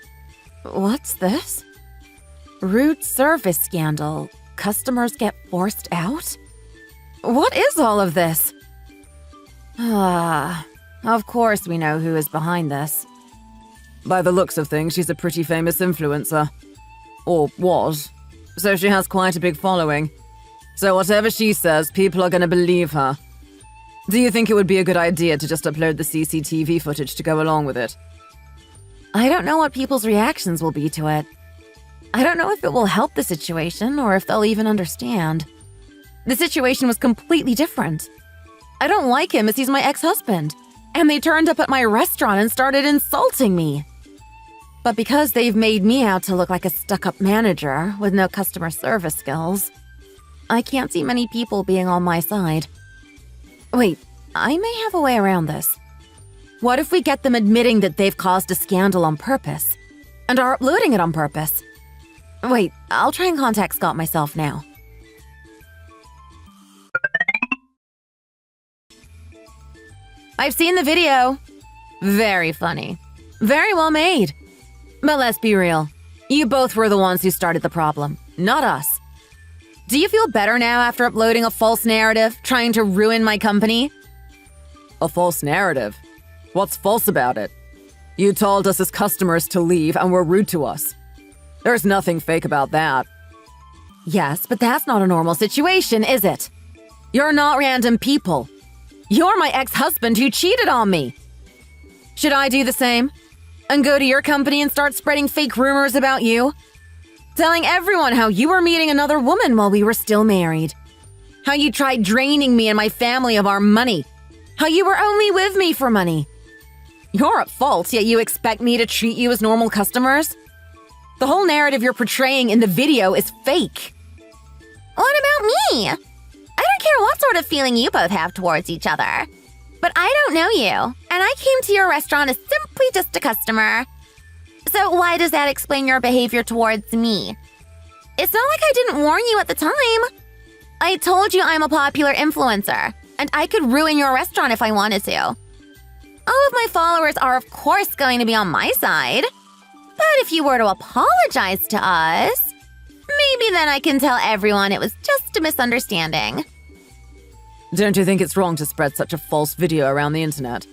what's this? Rude service scandal. Customers get forced out? What is all of this? Of course we know who is behind this. By the looks of things, she's a pretty famous influencer. Or was. So she has quite a big following. So whatever she says, people are going to believe her. Do you think it would be a good idea to just upload the CCTV footage to go along with it? I don't know what people's reactions will be to it. I don't know if it will help the situation or if they'll even understand. The situation was completely different. I don't like him as he's my ex-husband, and they turned up at my restaurant and started insulting me. But because they've made me out to look like a stuck-up manager with no customer service skills, I can't see many people being on my side. Wait, I may have a way around this. What if we get them admitting that they've caused a scandal on purpose and are uploading it on purpose? Wait, I'll try and contact Scott myself now. I've seen the video. Very funny. Very well made. But let's be real. You both were the ones who started the problem, not us. Do you feel better now after uploading a false narrative, trying to ruin my company? A false narrative? What's false about it? You told us as customers to leave and were rude to us. There's nothing fake about that. Yes, but that's not a normal situation, is it? You're not random people. You're my ex-husband who cheated on me. Should I do the same? And go to your company and start spreading fake rumors about you? Telling everyone how you were meeting another woman while we were still married. How you tried draining me and my family of our money. How you were only with me for money. You're at fault, yet you expect me to treat you as normal customers? The whole narrative you're portraying in the video is fake. What about me? I don't care what sort of feeling you both have towards each other. But I don't know you, and I came to your restaurant as simply just a customer. So why does that explain your behavior towards me? It's not like I didn't warn you at the time. I told you I'm a popular influencer, and I could ruin your restaurant if I wanted to. All of my followers are of course going to be on my side. But if you were to apologize to us, maybe then I can tell everyone it was just a misunderstanding. Don't you think it's wrong to spread such a false video around the internet?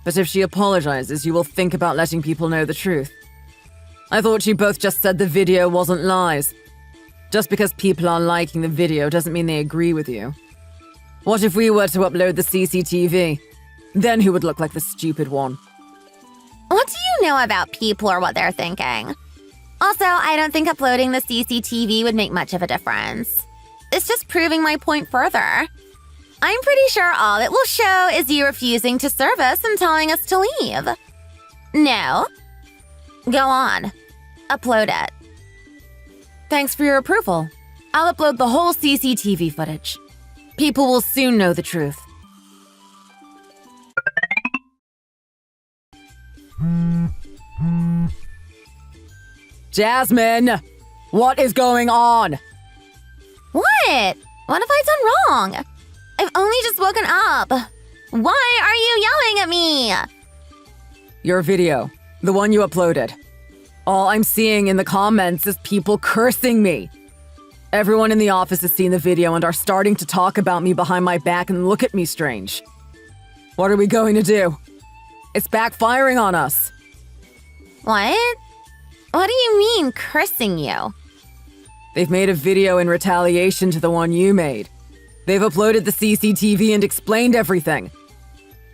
But if she apologizes, you will think about letting people know the truth. I thought you both just said the video wasn't lies. Just because people are liking the video doesn't mean they agree with you. What if we were to upload the CCTV? Then who would look like the stupid one? What do you know about people or what they're thinking? Also, I don't think uploading the CCTV would make much of a difference. It's just proving my point further. I'm pretty sure all it will show is you refusing to serve us and telling us to leave. No. Go on. Upload it. Thanks for your approval. I'll upload the whole CCTV footage. People will soon know the truth. Jasmine! What is going on? What? What have I done wrong? I've only just woken up. Why are you yelling at me? Your video. The one you uploaded. All I'm seeing in the comments is people cursing me. Everyone in the office has seen the video and are starting to talk about me behind my back and look at me strange. What are we going to do? It's backfiring on us. What? What do you mean, cursing you? They've made a video in retaliation to the one you made. They've uploaded the CCTV and explained everything.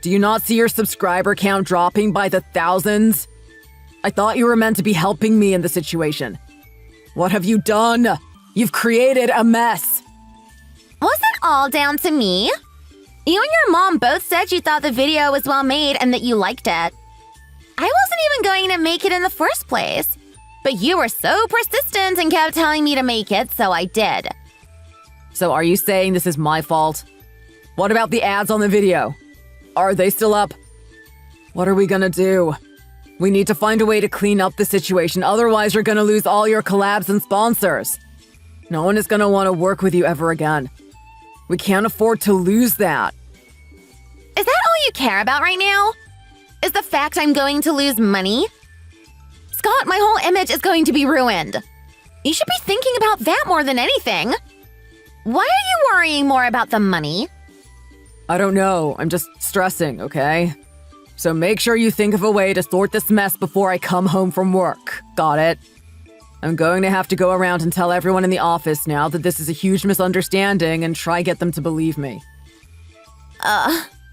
Do you not see your subscriber count dropping by the thousands? I thought you were meant to be helping me in the situation. What have you done? You've created a mess. Was it all down to me? You and your mom both said you thought the video was well made and that you liked it. I wasn't even going to make it in the first place. But you were so persistent and kept telling me to make it, so I did. So are you saying this is my fault? What about the ads on the video? Are they still up? What are we gonna do? We need to find a way to clean up the situation, otherwise you're gonna lose all your collabs and sponsors. No one is gonna want to work with you ever again. We can't afford to lose that. Is that all you care about right now? Is the fact I'm going to lose money? Scott, my whole image is going to be ruined. You should be thinking about that more than anything. Why are you worrying more about the money? I don't know. I'm just stressing, okay? So make sure you think of a way to sort this mess before I come home from work. Got it? I'm going to have to go around and tell everyone in the office now that this is a huge misunderstanding and try get them to believe me.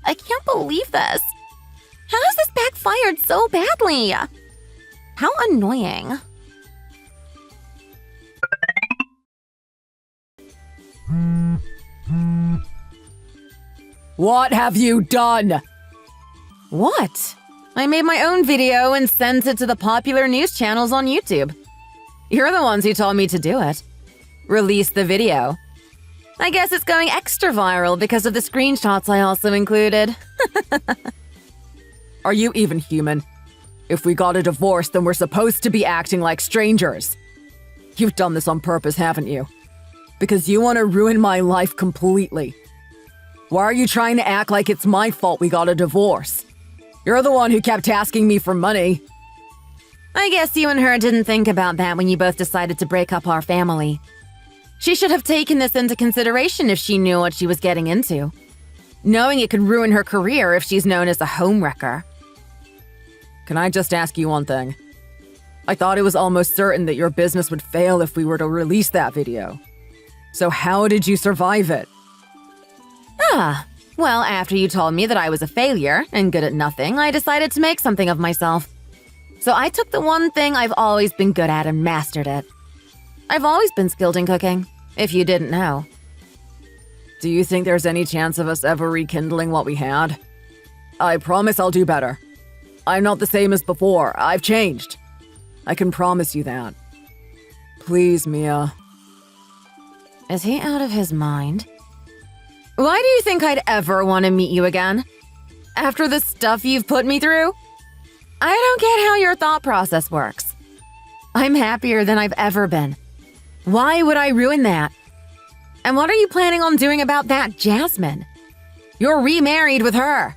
I can't believe this. How has this backfired so badly? How annoying. What have you done? What? I made my own video and sent it to the popular news channels on YouTube. You're the ones who told me to do it. Release the video. I guess it's going extra viral because of the screenshots I also included. Are you even human? If we got a divorce, then we're supposed to be acting like strangers. You've done this on purpose, haven't you? Because you want to ruin my life completely. Why are you trying to act like it's my fault we got a divorce? You're the one who kept asking me for money. I guess you and her didn't think about that when you both decided to break up our family. She should have taken this into consideration if she knew what she was getting into. Knowing it could ruin her career if she's known as a homewrecker. Can I just ask you one thing? I thought it was almost certain that your business would fail if we were to release that video. So how did you survive it? Well, after you told me that I was a failure and good at nothing, I decided to make something of myself. So I took the one thing I've always been good at and mastered it. I've always been skilled in cooking, if you didn't know. Do you think there's any chance of us ever rekindling what we had? I promise I'll do better. I'm not the same as before. I've changed. I can promise you that. Please, Mia. Is he out of his mind? Why do you think I'd ever want to meet you again? After the stuff you've put me through? I don't get how your thought process works. I'm happier than I've ever been. Why would I ruin that? And what are you planning on doing about that Jasmine? You're remarried with her.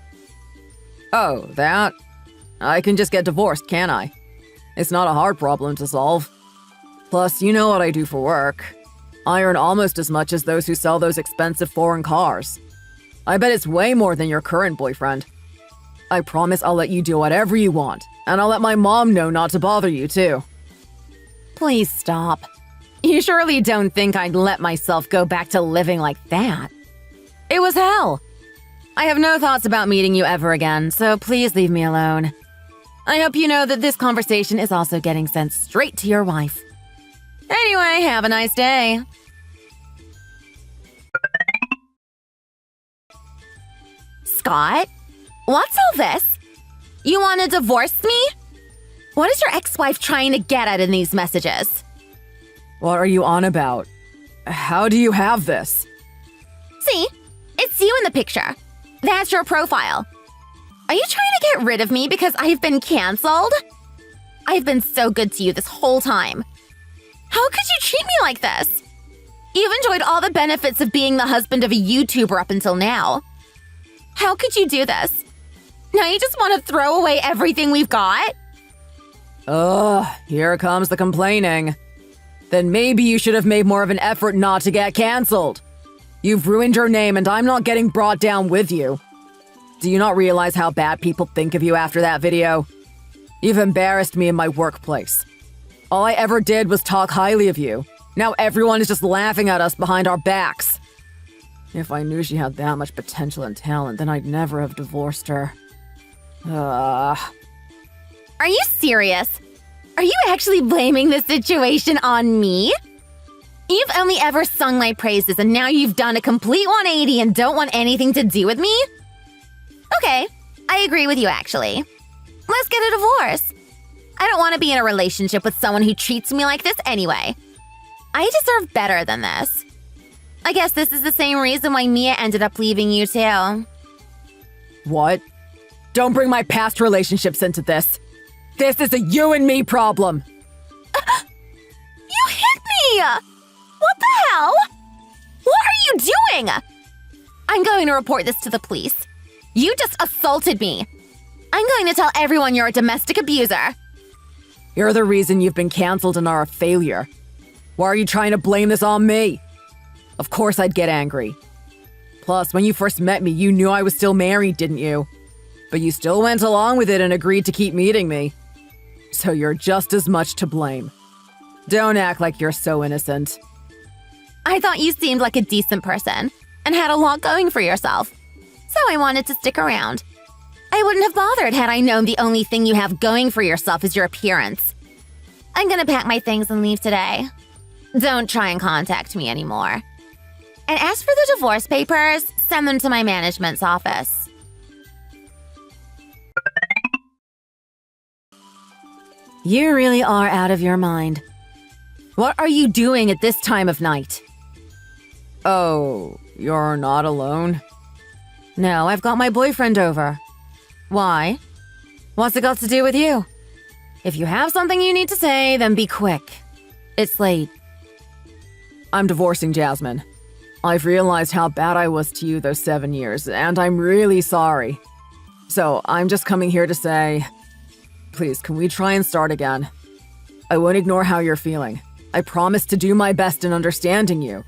Oh, that? I can just get divorced, can't I? It's not a hard problem to solve. Plus, you know what I do for work. I earn almost as much as those who sell those expensive foreign cars. I bet it's way more than your current boyfriend. I promise I'll let you do whatever you want, and I'll let my mom know not to bother you, too. Please stop. You surely don't think I'd let myself go back to living like that. It was hell. I have no thoughts about meeting you ever again, so please leave me alone. I hope you know that this conversation is also getting sent straight to your wife. Anyway, have a nice day. Scott? What's all this? You want to divorce me? What is your ex-wife trying to get at in these messages? What are you on about? How do you have this? See? It's you in the picture. That's your profile. Are you trying to get rid of me because I've been canceled? I've been so good to you this whole time. How could you treat me like this? You've enjoyed all the benefits of being the husband of a YouTuber up until now. How could you do this? Now you just want to throw away everything we've got? Ugh, here comes the complaining. Then maybe you should have made more of an effort not to get canceled. You've ruined your name and I'm not getting brought down with you. Do you not realize how bad people think of you after that video? You've embarrassed me in my workplace. All I ever did was talk highly of you. Now everyone is just laughing at us behind our backs. If I knew she had that much potential and talent, then I'd never have divorced her. Are you serious? Are you actually blaming this situation on me? You've only ever sung my praises and now you've done a complete 180 and don't want anything to do with me? Okay, I agree with you actually. Let's get a divorce. I don't want to be in a relationship with someone who treats me like this anyway. I deserve better than this. I guess this is the same reason why Mia ended up leaving you too. What? Don't bring my past relationships into this. This is a you and me problem. You hit me! What the hell? What are you doing? I'm going to report this to the police. You just assaulted me. I'm going to tell everyone you're a domestic abuser. You're the reason you've been canceled and are a failure. Why are you trying to blame this on me? Of course I'd get angry. Plus, when you first met me, you knew I was still married, didn't you? But you still went along with it and agreed to keep meeting me. So you're just as much to blame. Don't act like you're so innocent. I thought you seemed like a decent person and had a lot going for yourself. So I wanted to stick around. I wouldn't have bothered had I known the only thing you have going for yourself is your appearance. I'm gonna pack my things and leave today. Don't try and contact me anymore. And as for the divorce papers, send them to my management's office. You really are out of your mind. What are you doing at this time of night? Oh, you're not alone? No, I've got my boyfriend over. Why? What's it got to do with you? If you have something you need to say, then be quick. It's late. I'm divorcing Jasmine. I've realized how bad I was to you those 7 years, and I'm really sorry. So I'm just coming here to say, please, can we try and start again? I won't ignore how you're feeling. I promise to do my best in understanding you.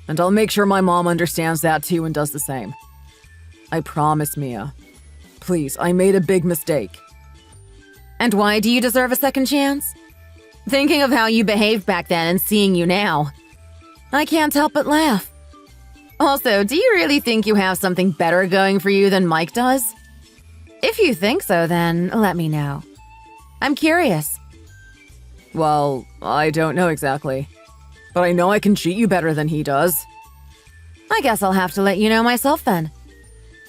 And I'll make sure my mom understands that too and does the same. I promise, Mia. Please, I made a big mistake. And why do you deserve a second chance? Thinking of how you behaved back then and seeing you now, I can't help but laugh. Also, do you really think you have something better going for you than Mike does? If you think so, then let me know. I'm curious. Well, I don't know exactly. But I know I can treat you better than he does. I guess I'll have to let you know myself then.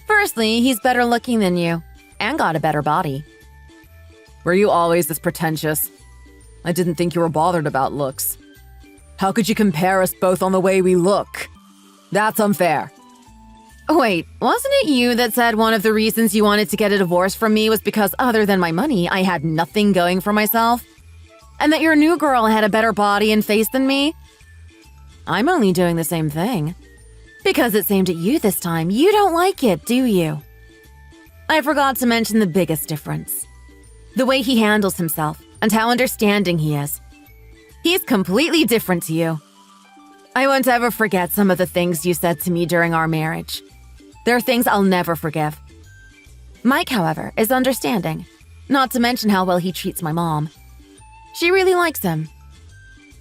Firstly, he's better looking than you, and got a better body. Were you always this pretentious? I didn't think you were bothered about looks. How could you compare us both on the way we look? That's unfair. Wait, wasn't it you that said one of the reasons you wanted to get a divorce from me was because other than my money, I had nothing going for myself? And that your new girl had a better body and face than me? I'm only doing the same thing. Because it's aimed at you this time, you don't like it, do you? I forgot to mention the biggest difference. The way he handles himself and how understanding he is. He's completely different to you. I won't ever forget some of the things you said to me during our marriage. There are things I'll never forgive. Mike, however, is understanding, not to mention how well he treats my mom. She really likes him.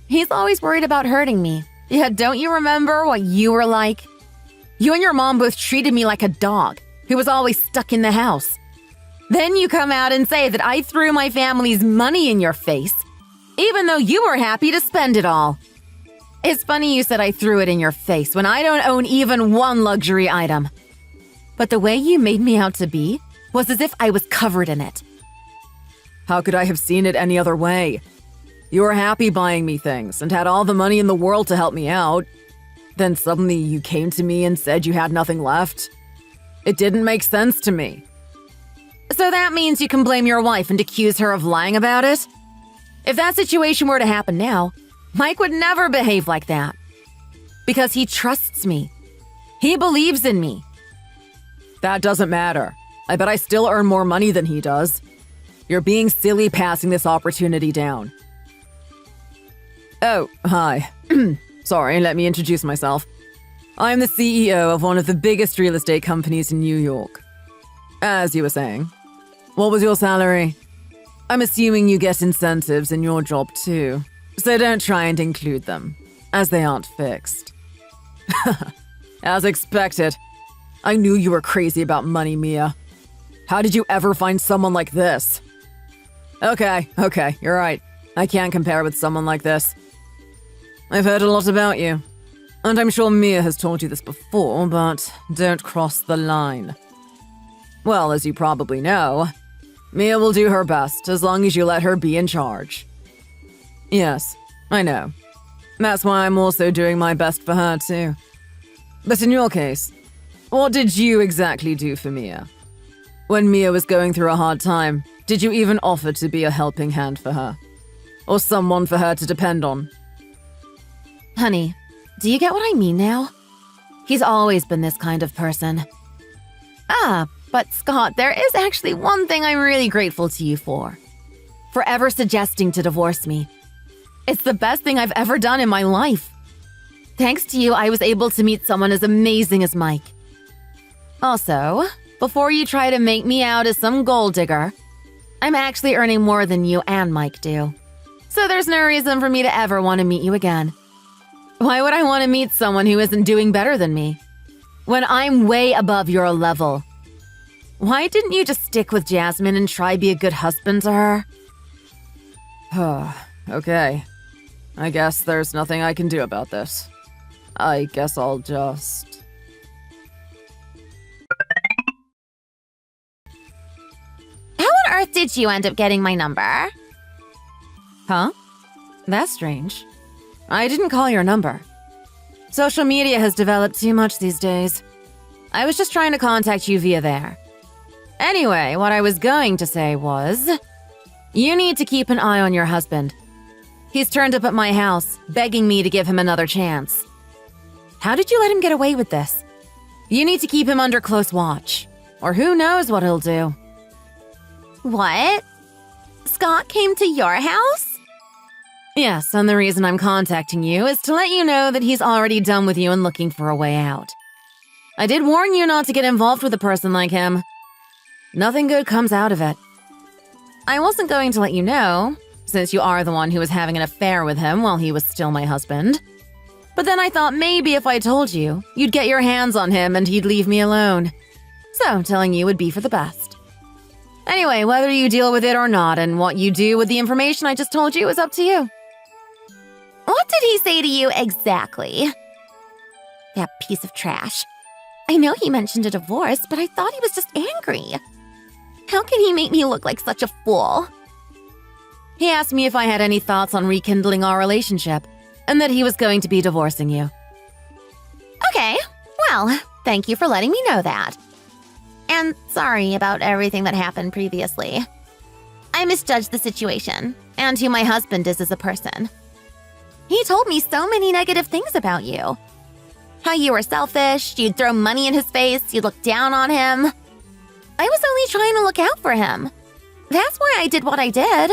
He's always worried about hurting me. Yeah, don't you remember what you were like? You and your mom both treated me like a dog who was always stuck in the house. Then you come out and say that I threw my family's money in your face, even though you were happy to spend it all. It's funny you said I threw it in your face when I don't own even one luxury item. But the way you made me out to be was as if I was covered in it. How could I have seen it any other way? You were happy buying me things and had all the money in the world to help me out. Then suddenly you came to me and said you had nothing left. It didn't make sense to me. So that means you can blame your wife and accuse her of lying about it? If that situation were to happen now, Mike would never behave like that. Because he trusts me. He believes in me. That doesn't matter. I bet I still earn more money than he does. You're being silly passing this opportunity down. Oh, hi. Sorry, let me introduce myself. I'm the CEO of one of the biggest real estate companies in New York. As you were saying, what was your salary? I'm assuming you get incentives in your job too, so don't try and include them, as they aren't fixed. As expected. I knew you were crazy about money, Mia. How did you ever find someone like this? Okay, you're right. I can't compare with someone like this. I've heard a lot about you. And I'm sure Mia has told you this before, but don't cross the line. Well, as you probably know, Mia will do her best as long as you let her be in charge. Yes, I know. That's why I'm also doing my best for her, too. But in your case, what did you exactly do for Mia? When Mia was going through a hard time, did you even offer to be a helping hand for her? Or someone for her to depend on? Honey, do you get what I mean now? He's always been this kind of person. But Scott, there is actually one thing I'm really grateful to you for. For suggesting to divorce me. It's the best thing I've ever done in my life. Thanks to you, I was able to meet someone as amazing as Mike. Also, before you try to make me out as some gold digger, I'm actually earning more than you and Mike do. So there's no reason for me to ever want to meet you again. Why would I want to meet someone who isn't doing better than me? When I'm way above your level. Why didn't you just stick with Jasmine and try be a good husband to her? Okay. I guess there's nothing I can do about this. I guess I'll just... How on earth did you end up getting my number? Huh? That's strange. I didn't call your number. Social media has developed too much these days. I was just trying to contact you via there. Anyway, what I was going to say was, you need to keep an eye on your husband. He's turned up at my house, begging me to give him another chance. How did you let him get away with this? You need to keep him under close watch, or who knows what he'll do. What? Scott came to your house? Yes, and the reason I'm contacting you is to let you know that he's already done with you and looking for a way out. I did warn you not to get involved with a person like him. Nothing good comes out of it. I wasn't going to let you know, since you are the one who was having an affair with him while he was still my husband. But then I thought maybe if I told you, you'd get your hands on him and he'd leave me alone. So telling you would be for the best. Anyway, whether you deal with it or not and what you do with the information I just told you is up to you. What did he say to you exactly? That piece of trash. I know he mentioned a divorce, but I thought he was just angry. How can he make me look like such a fool? He asked me if I had any thoughts on rekindling our relationship, and that he was going to be divorcing you. Okay, well, thank you for letting me know that. And sorry about everything that happened previously. I misjudged the situation, and who my husband is as a person. He told me so many negative things about you. How you were selfish, you'd throw money in his face, you'd look down on him. I was only trying to look out for him. That's why I did what I did.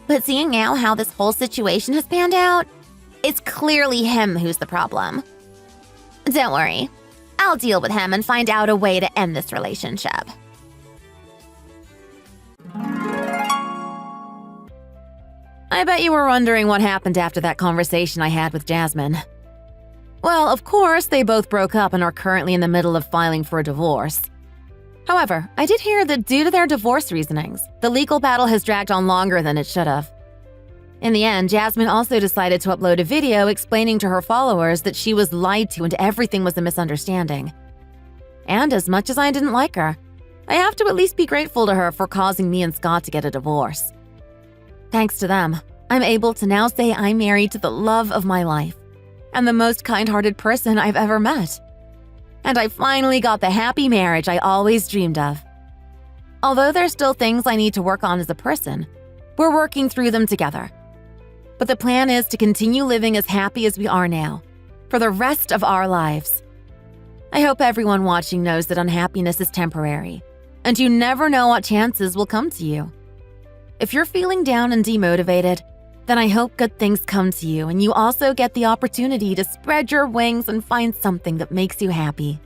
But seeing now how this whole situation has panned out, it's clearly him who's the problem. Don't worry. I'll deal with him and find out a way to end this relationship. I bet you were wondering what happened after that conversation I had with Jasmine. Well, of course, they both broke up and are currently in the middle of filing for a divorce. However, I did hear that due to their divorce reasonings, the legal battle has dragged on longer than it should have. In the end, Jasmine also decided to upload a video explaining to her followers that she was lied to and everything was a misunderstanding. And as much as I didn't like her, I have to at least be grateful to her for causing me and Scott to get a divorce. Thanks to them, I'm able to now say I'm married to the love of my life and the most kind-hearted person I've ever met. And I finally got the happy marriage I always dreamed of. Although there's still things I need to work on as a person, we're working through them together. But the plan is to continue living as happy as we are now, for the rest of our lives. I hope everyone watching knows that unhappiness is temporary, and you never know what chances will come to you. If you're feeling down and demotivated, then I hope good things come to you and you also get the opportunity to spread your wings and find something that makes you happy.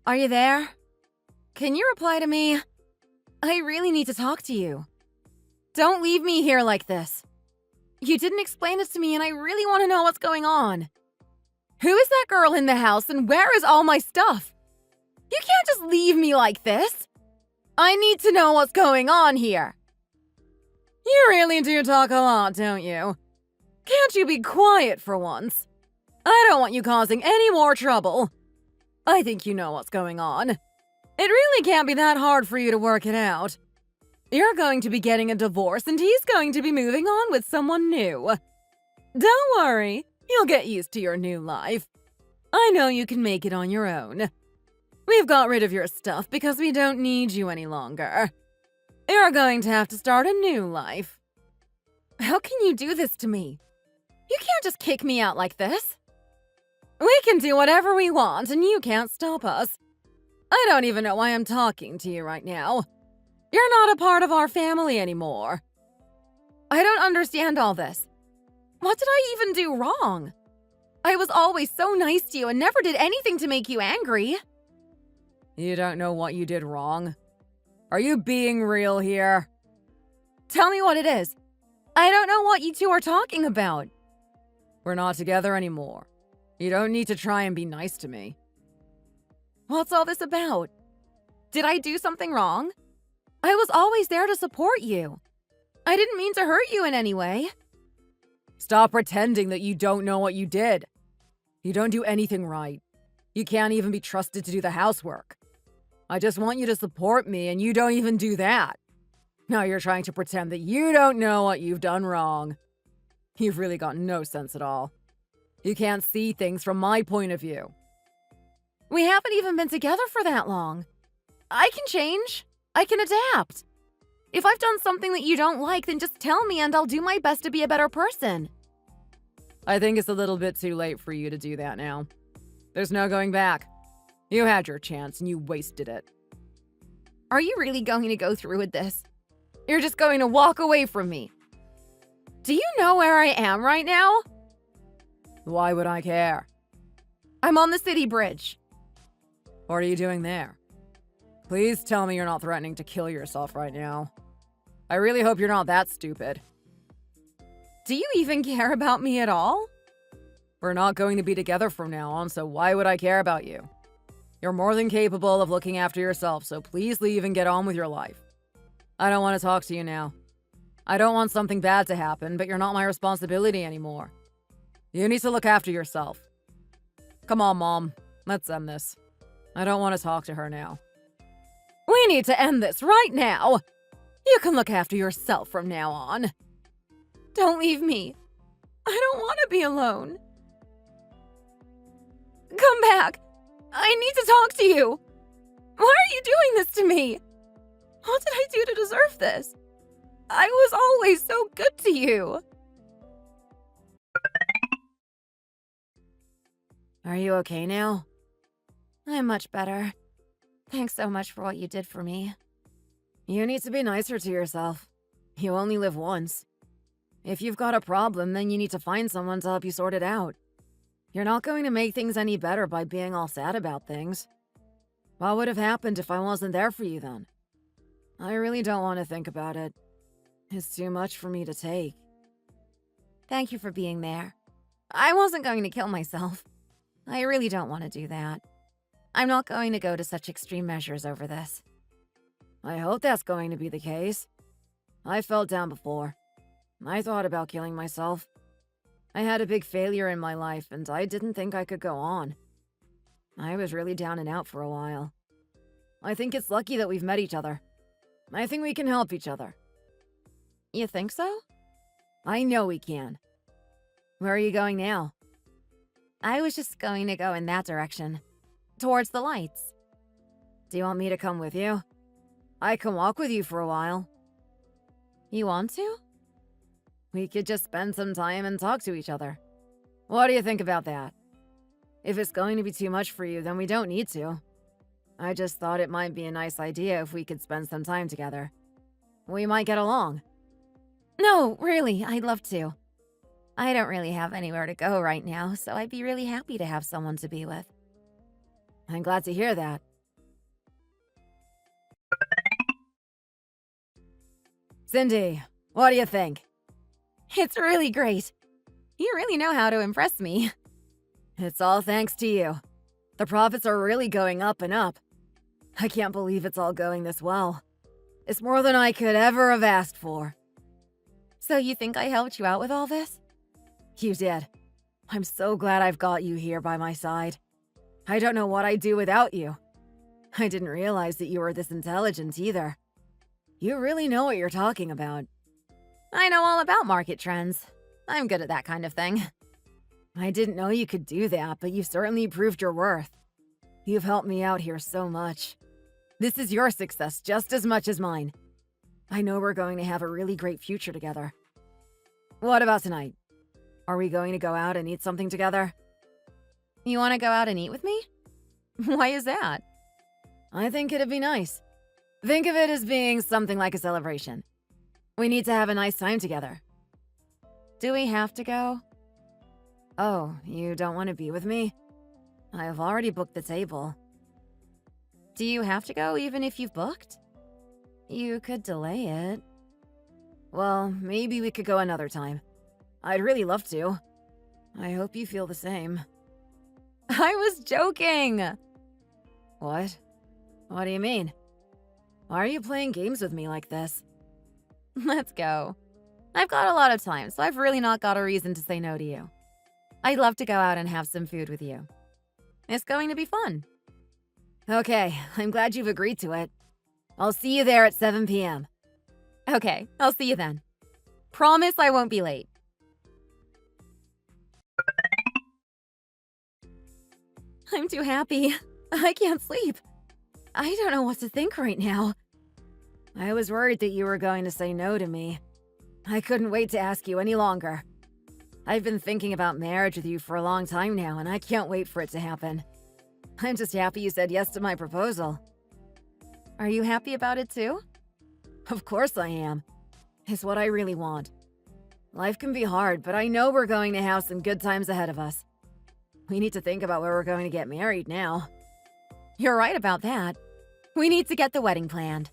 Are you there? Can you reply to me? I really need to talk to you. Don't leave me here like this. You didn't explain this to me and I really want to know what's going on. Who is that girl in the house and where is all my stuff? You can't just leave me like this. I need to know what's going on here. You really do talk a lot, don't you? Can't you be quiet for once? I don't want you causing any more trouble. I think you know what's going on. It really can't be that hard for you to work it out. You're going to be getting a divorce and he's going to be moving on with someone new. Don't worry, you'll get used to your new life. I know you can make it on your own. We've got rid of your stuff because we don't need you any longer. You're going to have to start a new life. How can you do this to me? You can't just kick me out like this. We can do whatever we want and you can't stop us. I don't even know why I'm talking to you right now. You're not a part of our family anymore. I don't understand all this. What did I even do wrong? I was always so nice to you and never did anything to make you angry. You don't know what you did wrong? Are you being real here? Tell me what it is. I don't know what you two are talking about. We're not together anymore. You don't need to try and be nice to me. What's all this about? Did I do something wrong? I was always there to support you. I didn't mean to hurt you in any way. Stop pretending that you don't know what you did. You don't do anything right. You can't even be trusted to do the housework. I just want you to support me and you don't even do that. Now you're trying to pretend that you don't know what you've done wrong. You've really got no sense at all. You can't see things from my point of view. We haven't even been together for that long. I can change. I can adapt. If I've done something that you don't like, then just tell me and I'll do my best to be a better person. I think it's a little bit too late for you to do that now. There's no going back. You had your chance and you wasted it. Are you really going to go through with this? You're just going to walk away from me. Do you know where I am right now? Why would I care? I'm on the city bridge. What are you doing there? Please tell me you're not threatening to kill yourself right now. I really hope you're not that stupid. Do you even care about me at all? We're not going to be together from now on, so why would I care about you? You're more than capable of looking after yourself, so please leave and get on with your life. I don't want to talk to you now. I don't want something bad to happen, but you're not my responsibility anymore. You need to look after yourself. Come on, Mom. Let's end this. I don't want to talk to her now. We need to end this right now. You can look after yourself from now on. Don't leave me. I don't want to be alone. Come back. I need to talk to you. Why are you doing this to me? What did I do to deserve this? I was always so good to you. Are you okay now? I'm much better. Thanks so much for what you did for me. You need to be nicer to yourself. You only live once. If you've got a problem, then you need to find someone to help you sort it out. You're not going to make things any better by being all sad about things. What would have happened if I wasn't there for you then? I really don't want to think about it. It's too much for me to take. Thank you for being there. I wasn't going to kill myself. I really don't want to do that. I'm not going to go to such extreme measures over this. I hope that's going to be the case. I felt down before. I thought about killing myself. I had a big failure in my life, and I didn't think I could go on. I was really down and out for a while. I think it's lucky that we've met each other. I think we can help each other. You think so? I know we can. Where are you going now? I was just going to go in that direction. Towards the lights. Do you want me to come with you? I can walk with you for a while. You want to? We could just spend some time and talk to each other. What do you think about that? If it's going to be too much for you, then we don't need to. I just thought it might be a nice idea if we could spend some time together. We might get along. No, really, I'd love to. I don't really have anywhere to go right now, so I'd be really happy to have someone to be with. I'm glad to hear that. Cindy, what do you think? It's really great. You really know how to impress me. It's all thanks to you. The profits are really going up and up. I can't believe it's all going this well. It's more than I could ever have asked for. So you think I helped you out with all this? You did. I'm so glad I've got you here by my side. I don't know what I'd do without you. I didn't realize that you were this intelligent either. You really know what you're talking about. I know all about market trends. I'm good at that kind of thing. I didn't know you could do that, but you certainly proved your worth. You've helped me out here so much. This is your success just as much as mine. I know we're going to have a really great future together. What about tonight? Are we going to go out and eat something together? You want to go out and eat with me? Why is that? I think it'd be nice. Think of it as being something like a celebration. We need to have a nice time together. Do we have to go? Oh, you don't want to be with me? I've already booked the table. Do you have to go even if you've booked? You could delay it. Well, maybe we could go another time. I'd really love to. I hope you feel the same. I was joking! What? What do you mean? Why are you playing games with me like this? Let's go. I've got a lot of time, so I've really not got a reason to say no to you. I'd love to go out and have some food with you. It's going to be fun. Okay, I'm glad you've agreed to it. I'll see you there at 7 p.m. Okay, I'll see you then. Promise I won't be late. I'm too happy. I can't sleep. I don't know what to think right now. I was worried that you were going to say no to me. I couldn't wait to ask you any longer. I've been thinking about marriage with you for a long time now, and I can't wait for it to happen. I'm just happy you said yes to my proposal. Are you happy about it too? Of course I am. It's what I really want. Life can be hard, but I know we're going to have some good times ahead of us. We need to think about where we're going to get married now. You're right about that. We need to get the wedding planned.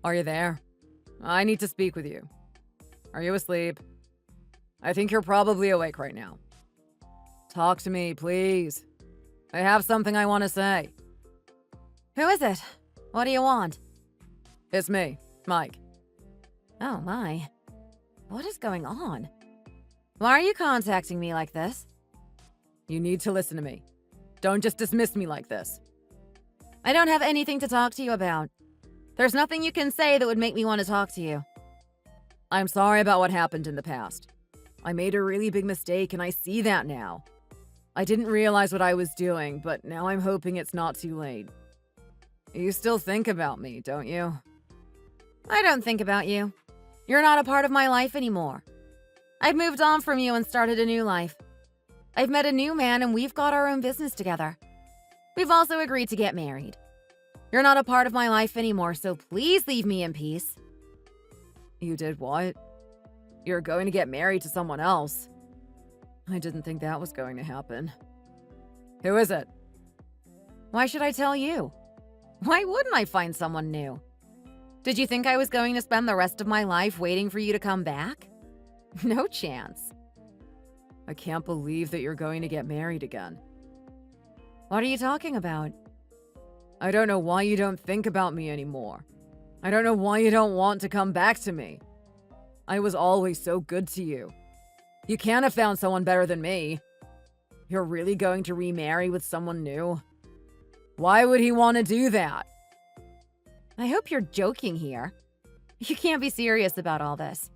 Are you there? I need to speak with you. Are you asleep? I think you're probably awake right now. Talk to me, please. I have something I want to say. Who is it? What do you want? It's me, Mike. Oh my. What is going on? Why are you contacting me like this? You need to listen to me. Don't just dismiss me like this. I don't have anything to talk to you about. There's nothing you can say that would make me want to talk to you. I'm sorry about what happened in the past. I made a really big mistake and I see that now. I didn't realize what I was doing, but now I'm hoping it's not too late. You still think about me, don't you? I don't think about you. You're not a part of my life anymore. I've moved on from you and started a new life. I've met a new man and we've got our own business together. We've also agreed to get married. You're not a part of my life anymore, so please leave me in peace. You did what? You're going to get married to someone else. I didn't think that was going to happen. Who is it? Why should I tell you? Why wouldn't I find someone new? Did you think I was going to spend the rest of my life waiting for you to come back? No chance. I can't believe that you're going to get married again. What are you talking about? I don't know why you don't think about me anymore. I don't know why you don't want to come back to me. I was always so good to you. You can't have found someone better than me. You're really going to remarry with someone new? Why would he want to do that? I hope you're joking here. You can't be serious about all this.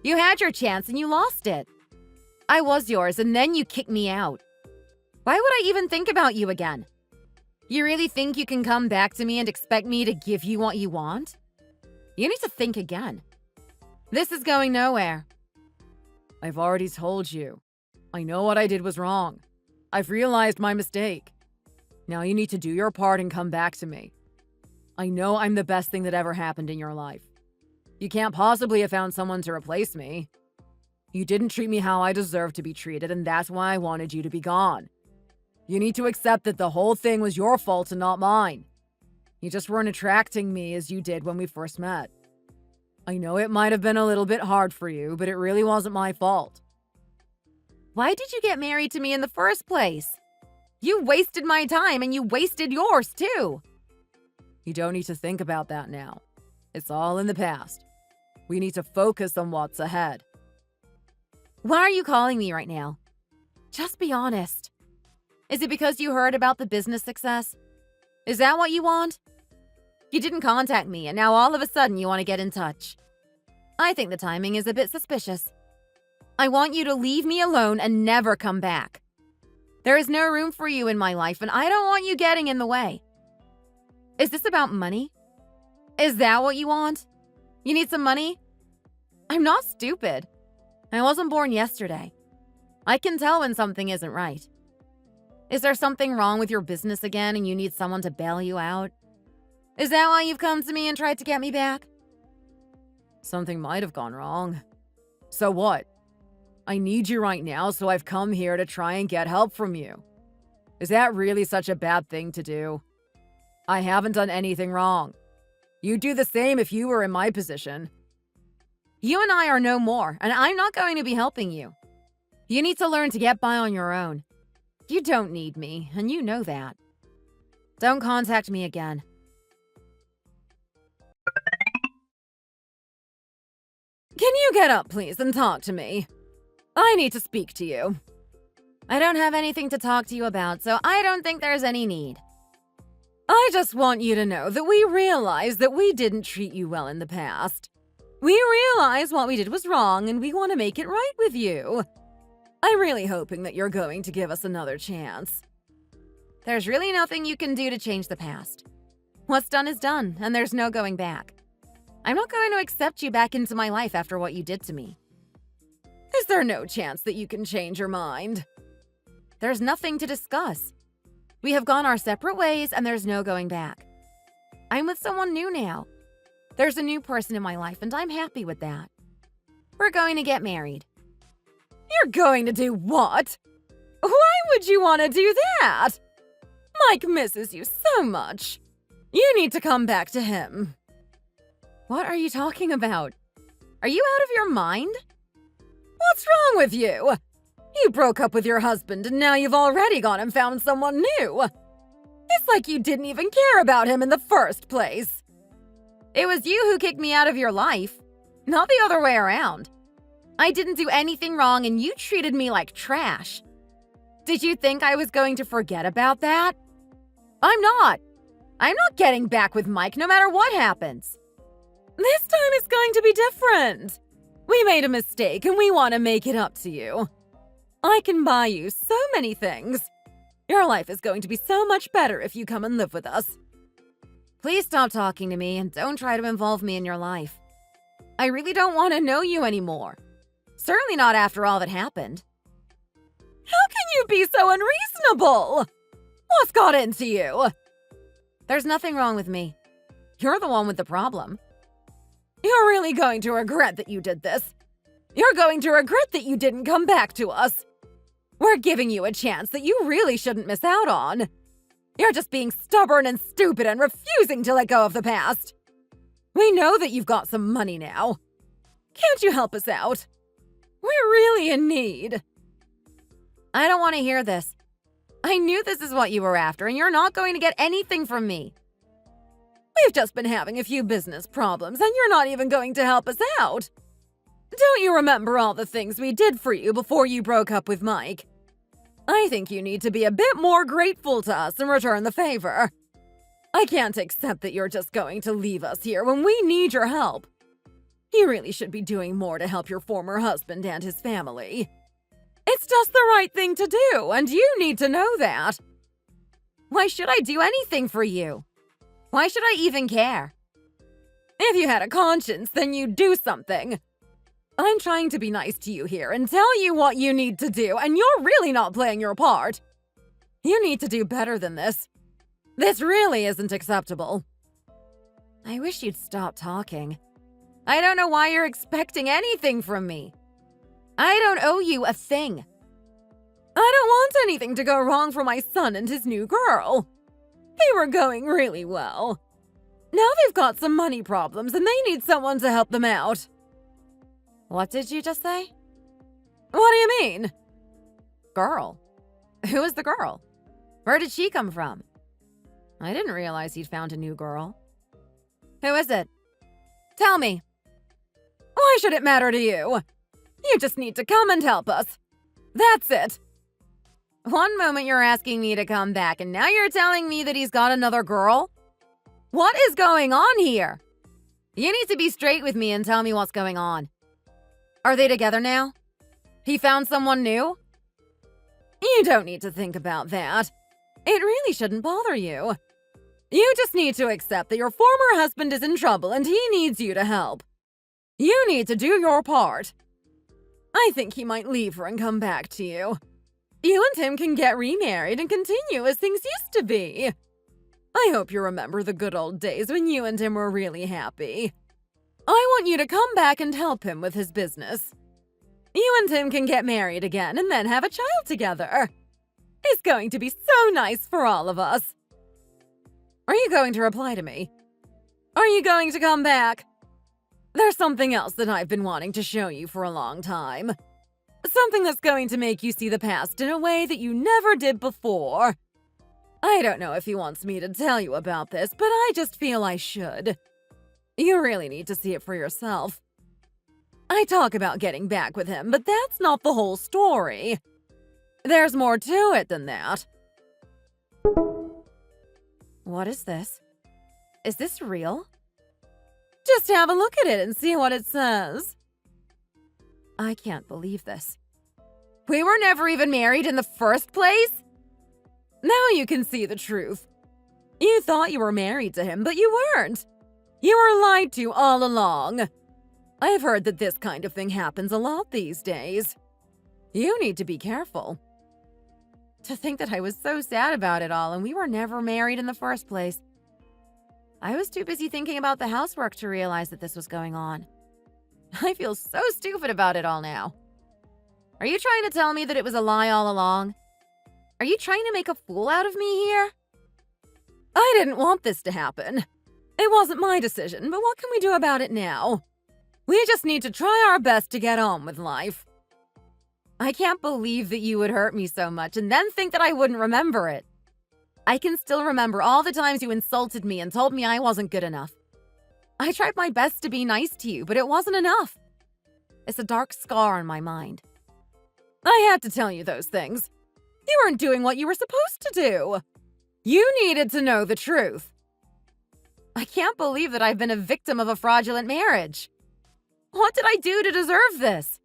You had your chance and you lost it. I was yours and then you kicked me out. Why would I even think about you again? You really think you can come back to me and expect me to give you what you want? You need to think again. This is going nowhere. I've already told you. I know what I did was wrong. I've realized my mistake. Now you need to do your part and come back to me. I know I'm the best thing that ever happened in your life. You can't possibly have found someone to replace me. You didn't treat me how I deserve to be treated, and that's why I wanted you to be gone. You need to accept that the whole thing was your fault and not mine. You just weren't attracting me as you did when we first met. I know it might have been a little bit hard for you, but it really wasn't my fault. Why did you get married to me in the first place? You wasted my time and you wasted yours too. You don't need to think about that now. It's all in the past. We need to focus on what's ahead. Why are you calling me right now? Just be honest. Is it because you heard about the business success? Is that what you want? You didn't contact me and now all of a sudden you want to get in touch. I think the timing is a bit suspicious. I want you to leave me alone and never come back. There is no room for you in my life and I don't want you getting in the way. Is this about money? Is that what you want? You need some money? I'm not stupid. I wasn't born yesterday. I can tell when something isn't right. Is there something wrong with your business again and you need someone to bail you out? Is that why you've come to me and tried to get me back? Something might have gone wrong. So what? I need you right now, so I've come here to try and get help from you. Is that really such a bad thing to do? I haven't done anything wrong. You'd do the same if you were in my position. You and I are no more, and I'm not going to be helping you. You need to learn to get by on your own. You don't need me, and you know that. Don't contact me again. Can you get up, please, and talk to me? I need to speak to you. I don't have anything to talk to you about, so I don't think there's any need. I just want you to know that we realize that we didn't treat you well in the past. We realize what we did was wrong, and we want to make it right with you. I'm really hoping that you're going to give us another chance. There's really nothing you can do to change the past. What's done is done, and there's no going back. I'm not going to accept you back into my life after what you did to me. Is there no chance that you can change your mind? There's nothing to discuss. We have gone our separate ways, and there's no going back. I'm with someone new now. There's a new person in my life, and I'm happy with that. We're going to get married. You're going to do what? Why would you want to do that? Mike misses you so much. You need to come back to him. What are you talking about? Are you out of your mind? What's wrong with you? You broke up with your husband and now you've already gone and found someone new. It's like you didn't even care about him in the first place. It was you who kicked me out of your life, not the other way around. I didn't do anything wrong and you treated me like trash. Did you think I was going to forget about that? I'm not. I'm not getting back with Mike no matter what happens. This time it's going to be different. We made a mistake and we want to make it up to you. I can buy you so many things. Your life is going to be so much better if you come and live with us. Please stop talking to me and don't try to involve me in your life. I really don't want to know you anymore. Certainly not after all that happened. How can you be so unreasonable? What's got into you? There's nothing wrong with me. You're the one with the problem. You're really going to regret that you did this. You're going to regret that you didn't come back to us. We're giving you a chance that you really shouldn't miss out on. You're just being stubborn and stupid and refusing to let go of the past. We know that you've got some money now. Can't you help us out? We're really in need. I don't want to hear this. I knew this is what you were after, and you're not going to get anything from me. We've just been having a few business problems, and you're not even going to help us out. Don't you remember all the things we did for you before you broke up with Mike? I think you need to be a bit more grateful to us and return the favor. I can't accept that you're just going to leave us here when we need your help. You really should be doing more to help your former husband and his family. It's just the right thing to do, and you need to know that. Why should I do anything for you? Why should I even care? If you had a conscience, then you'd do something. I'm trying to be nice to you here and tell you what you need to do, and you're really not playing your part. You need to do better than this. This really isn't acceptable. I wish you'd stop talking. I don't know why you're expecting anything from me. I don't owe you a thing. I don't want anything to go wrong for my son and his new girl. They were going really well. Now they've got some money problems and they need someone to help them out. What did you just say? What do you mean? girl? Who is the girl? Where did she come from? I didn't realize he'd found a new girl. Who is it? Tell me. Why should it matter to you? You just need to come and help us. That's it. One moment you're asking me to come back, and now you're telling me that he's got another girl? What is going on here? You need to be straight with me and tell me what's going on. Are they together now? He found someone new? You don't need to think about that. It really shouldn't bother you. You just need to accept that your former husband is in trouble and he needs you to help. You need to do your part. I think he might leave her and come back to you. You and him can get remarried and continue as things used to be. I hope you remember the good old days when you and him were really happy. I want you to come back and help him with his business. You and him can get married again and then have a child together. It's going to be so nice for all of us. Are you going to reply to me? Are you going to come back? There's something else that I've been wanting to show you for a long time. Something that's going to make you see the past in a way that you never did before. I don't know if he wants me to tell you about this, but I just feel I should. You really need to see it for yourself. I talk about getting back with him, but that's not the whole story. There's more to it than that. What is this? Is this real? Just have a look at it and see what it says. I can't believe this. We were never even married in the first place? Now you can see the truth. You thought you were married to him, but you weren't. You were lied to all along. I've heard that this kind of thing happens a lot these days. You need to be careful. To think that I was so sad about it all and we were never married in the first place. I was too busy thinking about the housework to realize that this was going on. I feel so stupid about it all now. Are you trying to tell me that it was a lie all along? Are you trying to make a fool out of me here? I didn't want this to happen. It wasn't my decision, but what can we do about it now? We just need to try our best to get on with life. I can't believe that you would hurt me so much and then think that I wouldn't remember it. I can still remember all the times you insulted me and told me I wasn't good enough. I tried my best to be nice to you, but it wasn't enough. It's a dark scar on my mind. I had to tell you those things. You weren't doing what you were supposed to do. You needed to know the truth. I can't believe that I've been a victim of a fraudulent marriage. What did I do to deserve this?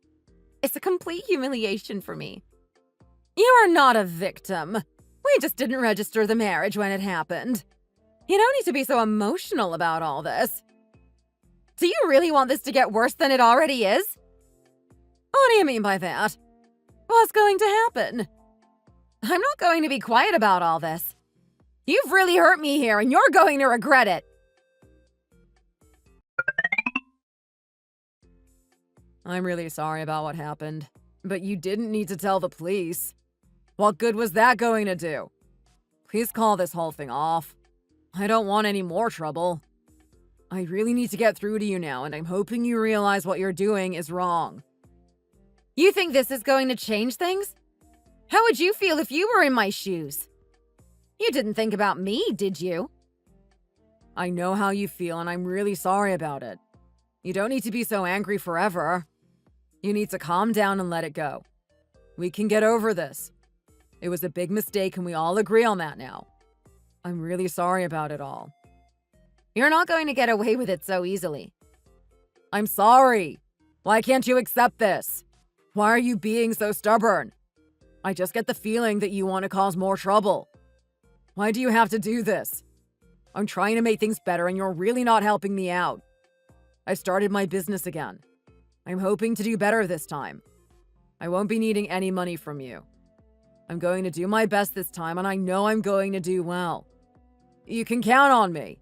It's a complete humiliation for me. You are not a victim. We just didn't register the marriage when it happened. You don't need to be so emotional about all this. Do you really want this to get worse than it already is? What do you mean by that? What's going to happen? I'm not going to be quiet about all this. You've really hurt me here, and you're going to regret it. I'm really sorry about what happened, but you didn't need to tell the police. What good was that going to do? Please call this whole thing off. I don't want any more trouble. I really need to get through to you now, and I'm hoping you realize what you're doing is wrong. You think this is going to change things? How would you feel if you were in my shoes? You didn't think about me, did you? I know how you feel, and I'm really sorry about it. You don't need to be so angry forever. You need to calm down and let it go. We can get over this. It was a big mistake, and we all agree on that now. I'm really sorry about it all. You're not going to get away with it so easily. I'm sorry. Why can't you accept this? Why are you being so stubborn? I just get the feeling that you want to cause more trouble. Why do you have to do this? I'm trying to make things better, and you're really not helping me out. I started my business again. I'm hoping to do better this time. I won't be needing any money from you. I'm going to do my best this time, and I know I'm going to do well. You can count on me.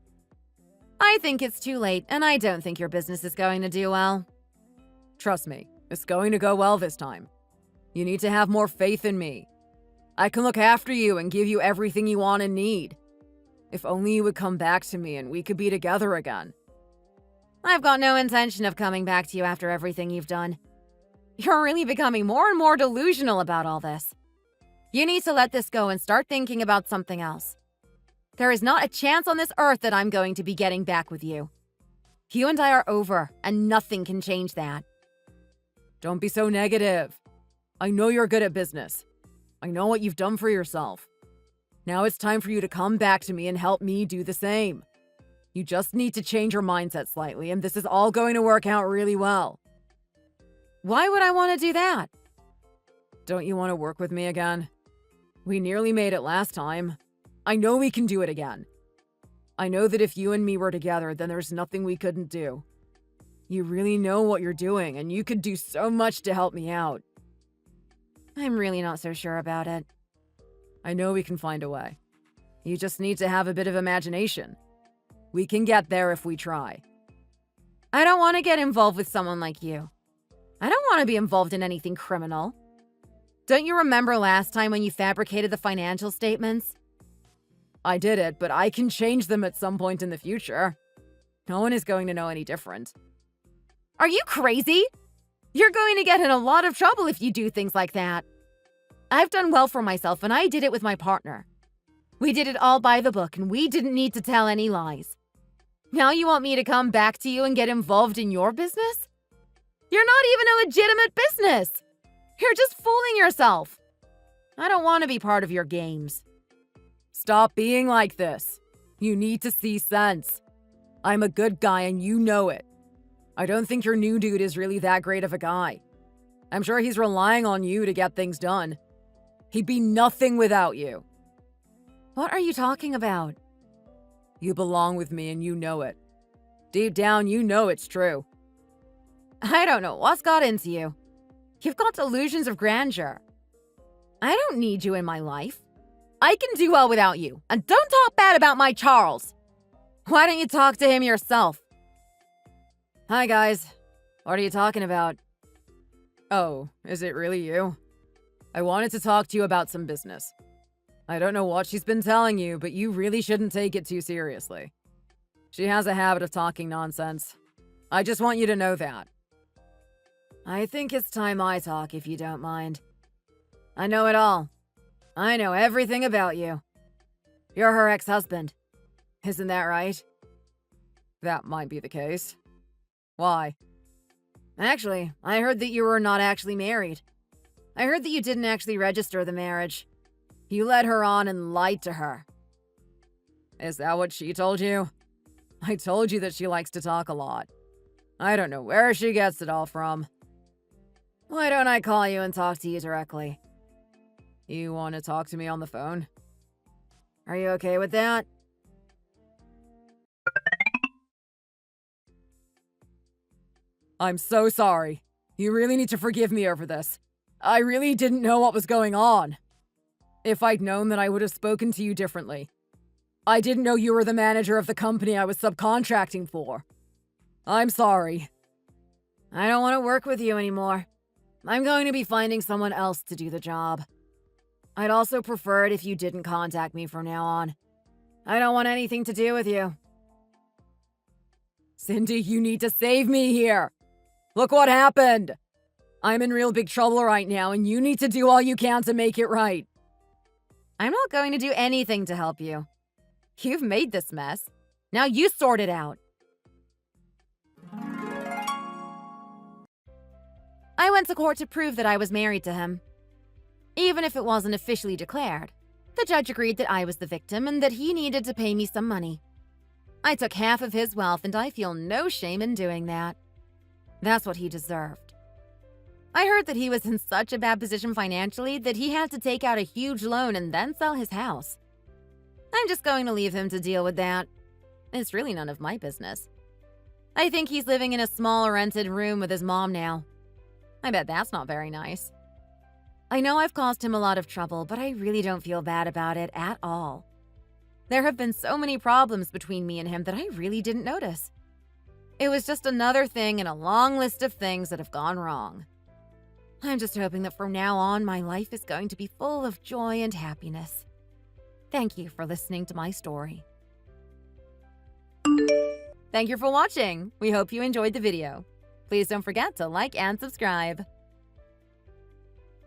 I think it's too late, and I don't think your business is going to do well. Trust me, it's going to go well this time. You need to have more faith in me. I can look after you and give you everything you want and need. If only you would come back to me and we could be together again. I've got no intention of coming back to you after everything you've done. You're really becoming more and more delusional about all this. You need to let this go and start thinking about something else. There is not a chance on this earth that I'm going to be getting back with you. You and I are over, and nothing can change that. Don't be so negative. I know you're good at business. I know what you've done for yourself. Now it's time for you to come back to me and help me do the same. You just need to change your mindset slightly, and this is all going to work out really well. Why would I want to do that? Don't you want to work with me again? We nearly made it last time. I know we can do it again. I know that if you and me were together, then there's nothing we couldn't do. You really know what you're doing, and you could do so much to help me out. I'm really not so sure about it. I know we can find a way. You just need to have a bit of imagination. We can get there if we try. I don't want to get involved with someone like you. I don't want to be involved in anything criminal. Don't you remember last time when you fabricated the financial statements? I did it, but I can change them at some point in the future. No one is going to know any different. Are you crazy? You're going to get in a lot of trouble if you do things like that. I've done well for myself, and I did it with my partner. We did it all by the book, and we didn't need to tell any lies. Now you want me to come back to you and get involved in your business? You're not even a legitimate business. You're just fooling yourself. I don't want to be part of your games. Stop being like this. You need to see sense. I'm a good guy and you know it. I don't think your new dude is really that great of a guy. I'm sure he's relying on you to get things done. He'd be nothing without you. What are you talking about? You belong with me and you know it. Deep down, you know it's true. I don't know what's got into you. You've got delusions of grandeur. I don't need you in my life. I can do well without you. And don't talk bad about my Charles. Why don't you talk to him yourself? Hi, guys. What are you talking about? Oh, is it really you? I wanted to talk to you about some business. I don't know what she's been telling you, but you really shouldn't take it too seriously. She has a habit of talking nonsense. I just want you to know that. I think it's time I talk, if you don't mind. I know it all. I know everything about you. You're her ex-husband. Isn't that right? That might be the case. Why? Actually, I heard that you were not actually married. I heard that you didn't actually register the marriage. You led her on and lied to her. Is that what she told you? I told you that she likes to talk a lot. I don't know where she gets it all from. Why don't I call you and talk to you directly? You want to talk to me on the phone? Are you okay with that? I'm so sorry. You really need to forgive me over this. I really didn't know what was going on. If I'd known, then I would have spoken to you differently. I didn't know you were the manager of the company I was subcontracting for. I'm sorry. I don't want to work with you anymore. I'm going to be finding someone else to do the job. I'd also prefer it if you didn't contact me from now on. I don't want anything to do with you. Cindy, you need to save me here. Look what happened. I'm in real big trouble right now, and you need to do all you can to make it right. I'm not going to do anything to help you. You've made this mess. Now you sort it out. I went to court to prove that I was married to him. Even if it wasn't officially declared, the judge agreed that I was the victim and that he needed to pay me some money. I took half of his wealth, and I feel no shame in doing that. That's what he deserved. I heard that he was in such a bad position financially that he had to take out a huge loan and then sell his house. I'm just going to leave him to deal with that. It's really none of my business. I think he's living in a small rented room with his mom now. I bet that's not very nice. I know I've caused him a lot of trouble, but I really don't feel bad about it at all. There have been so many problems between me and him that I really didn't notice. It was just another thing in a long list of things that have gone wrong. I'm just hoping that from now on, my life is going to be full of joy and happiness. Thank you for listening to my story. Thank you for watching. We hope you enjoyed the video. Please don't forget to like and subscribe.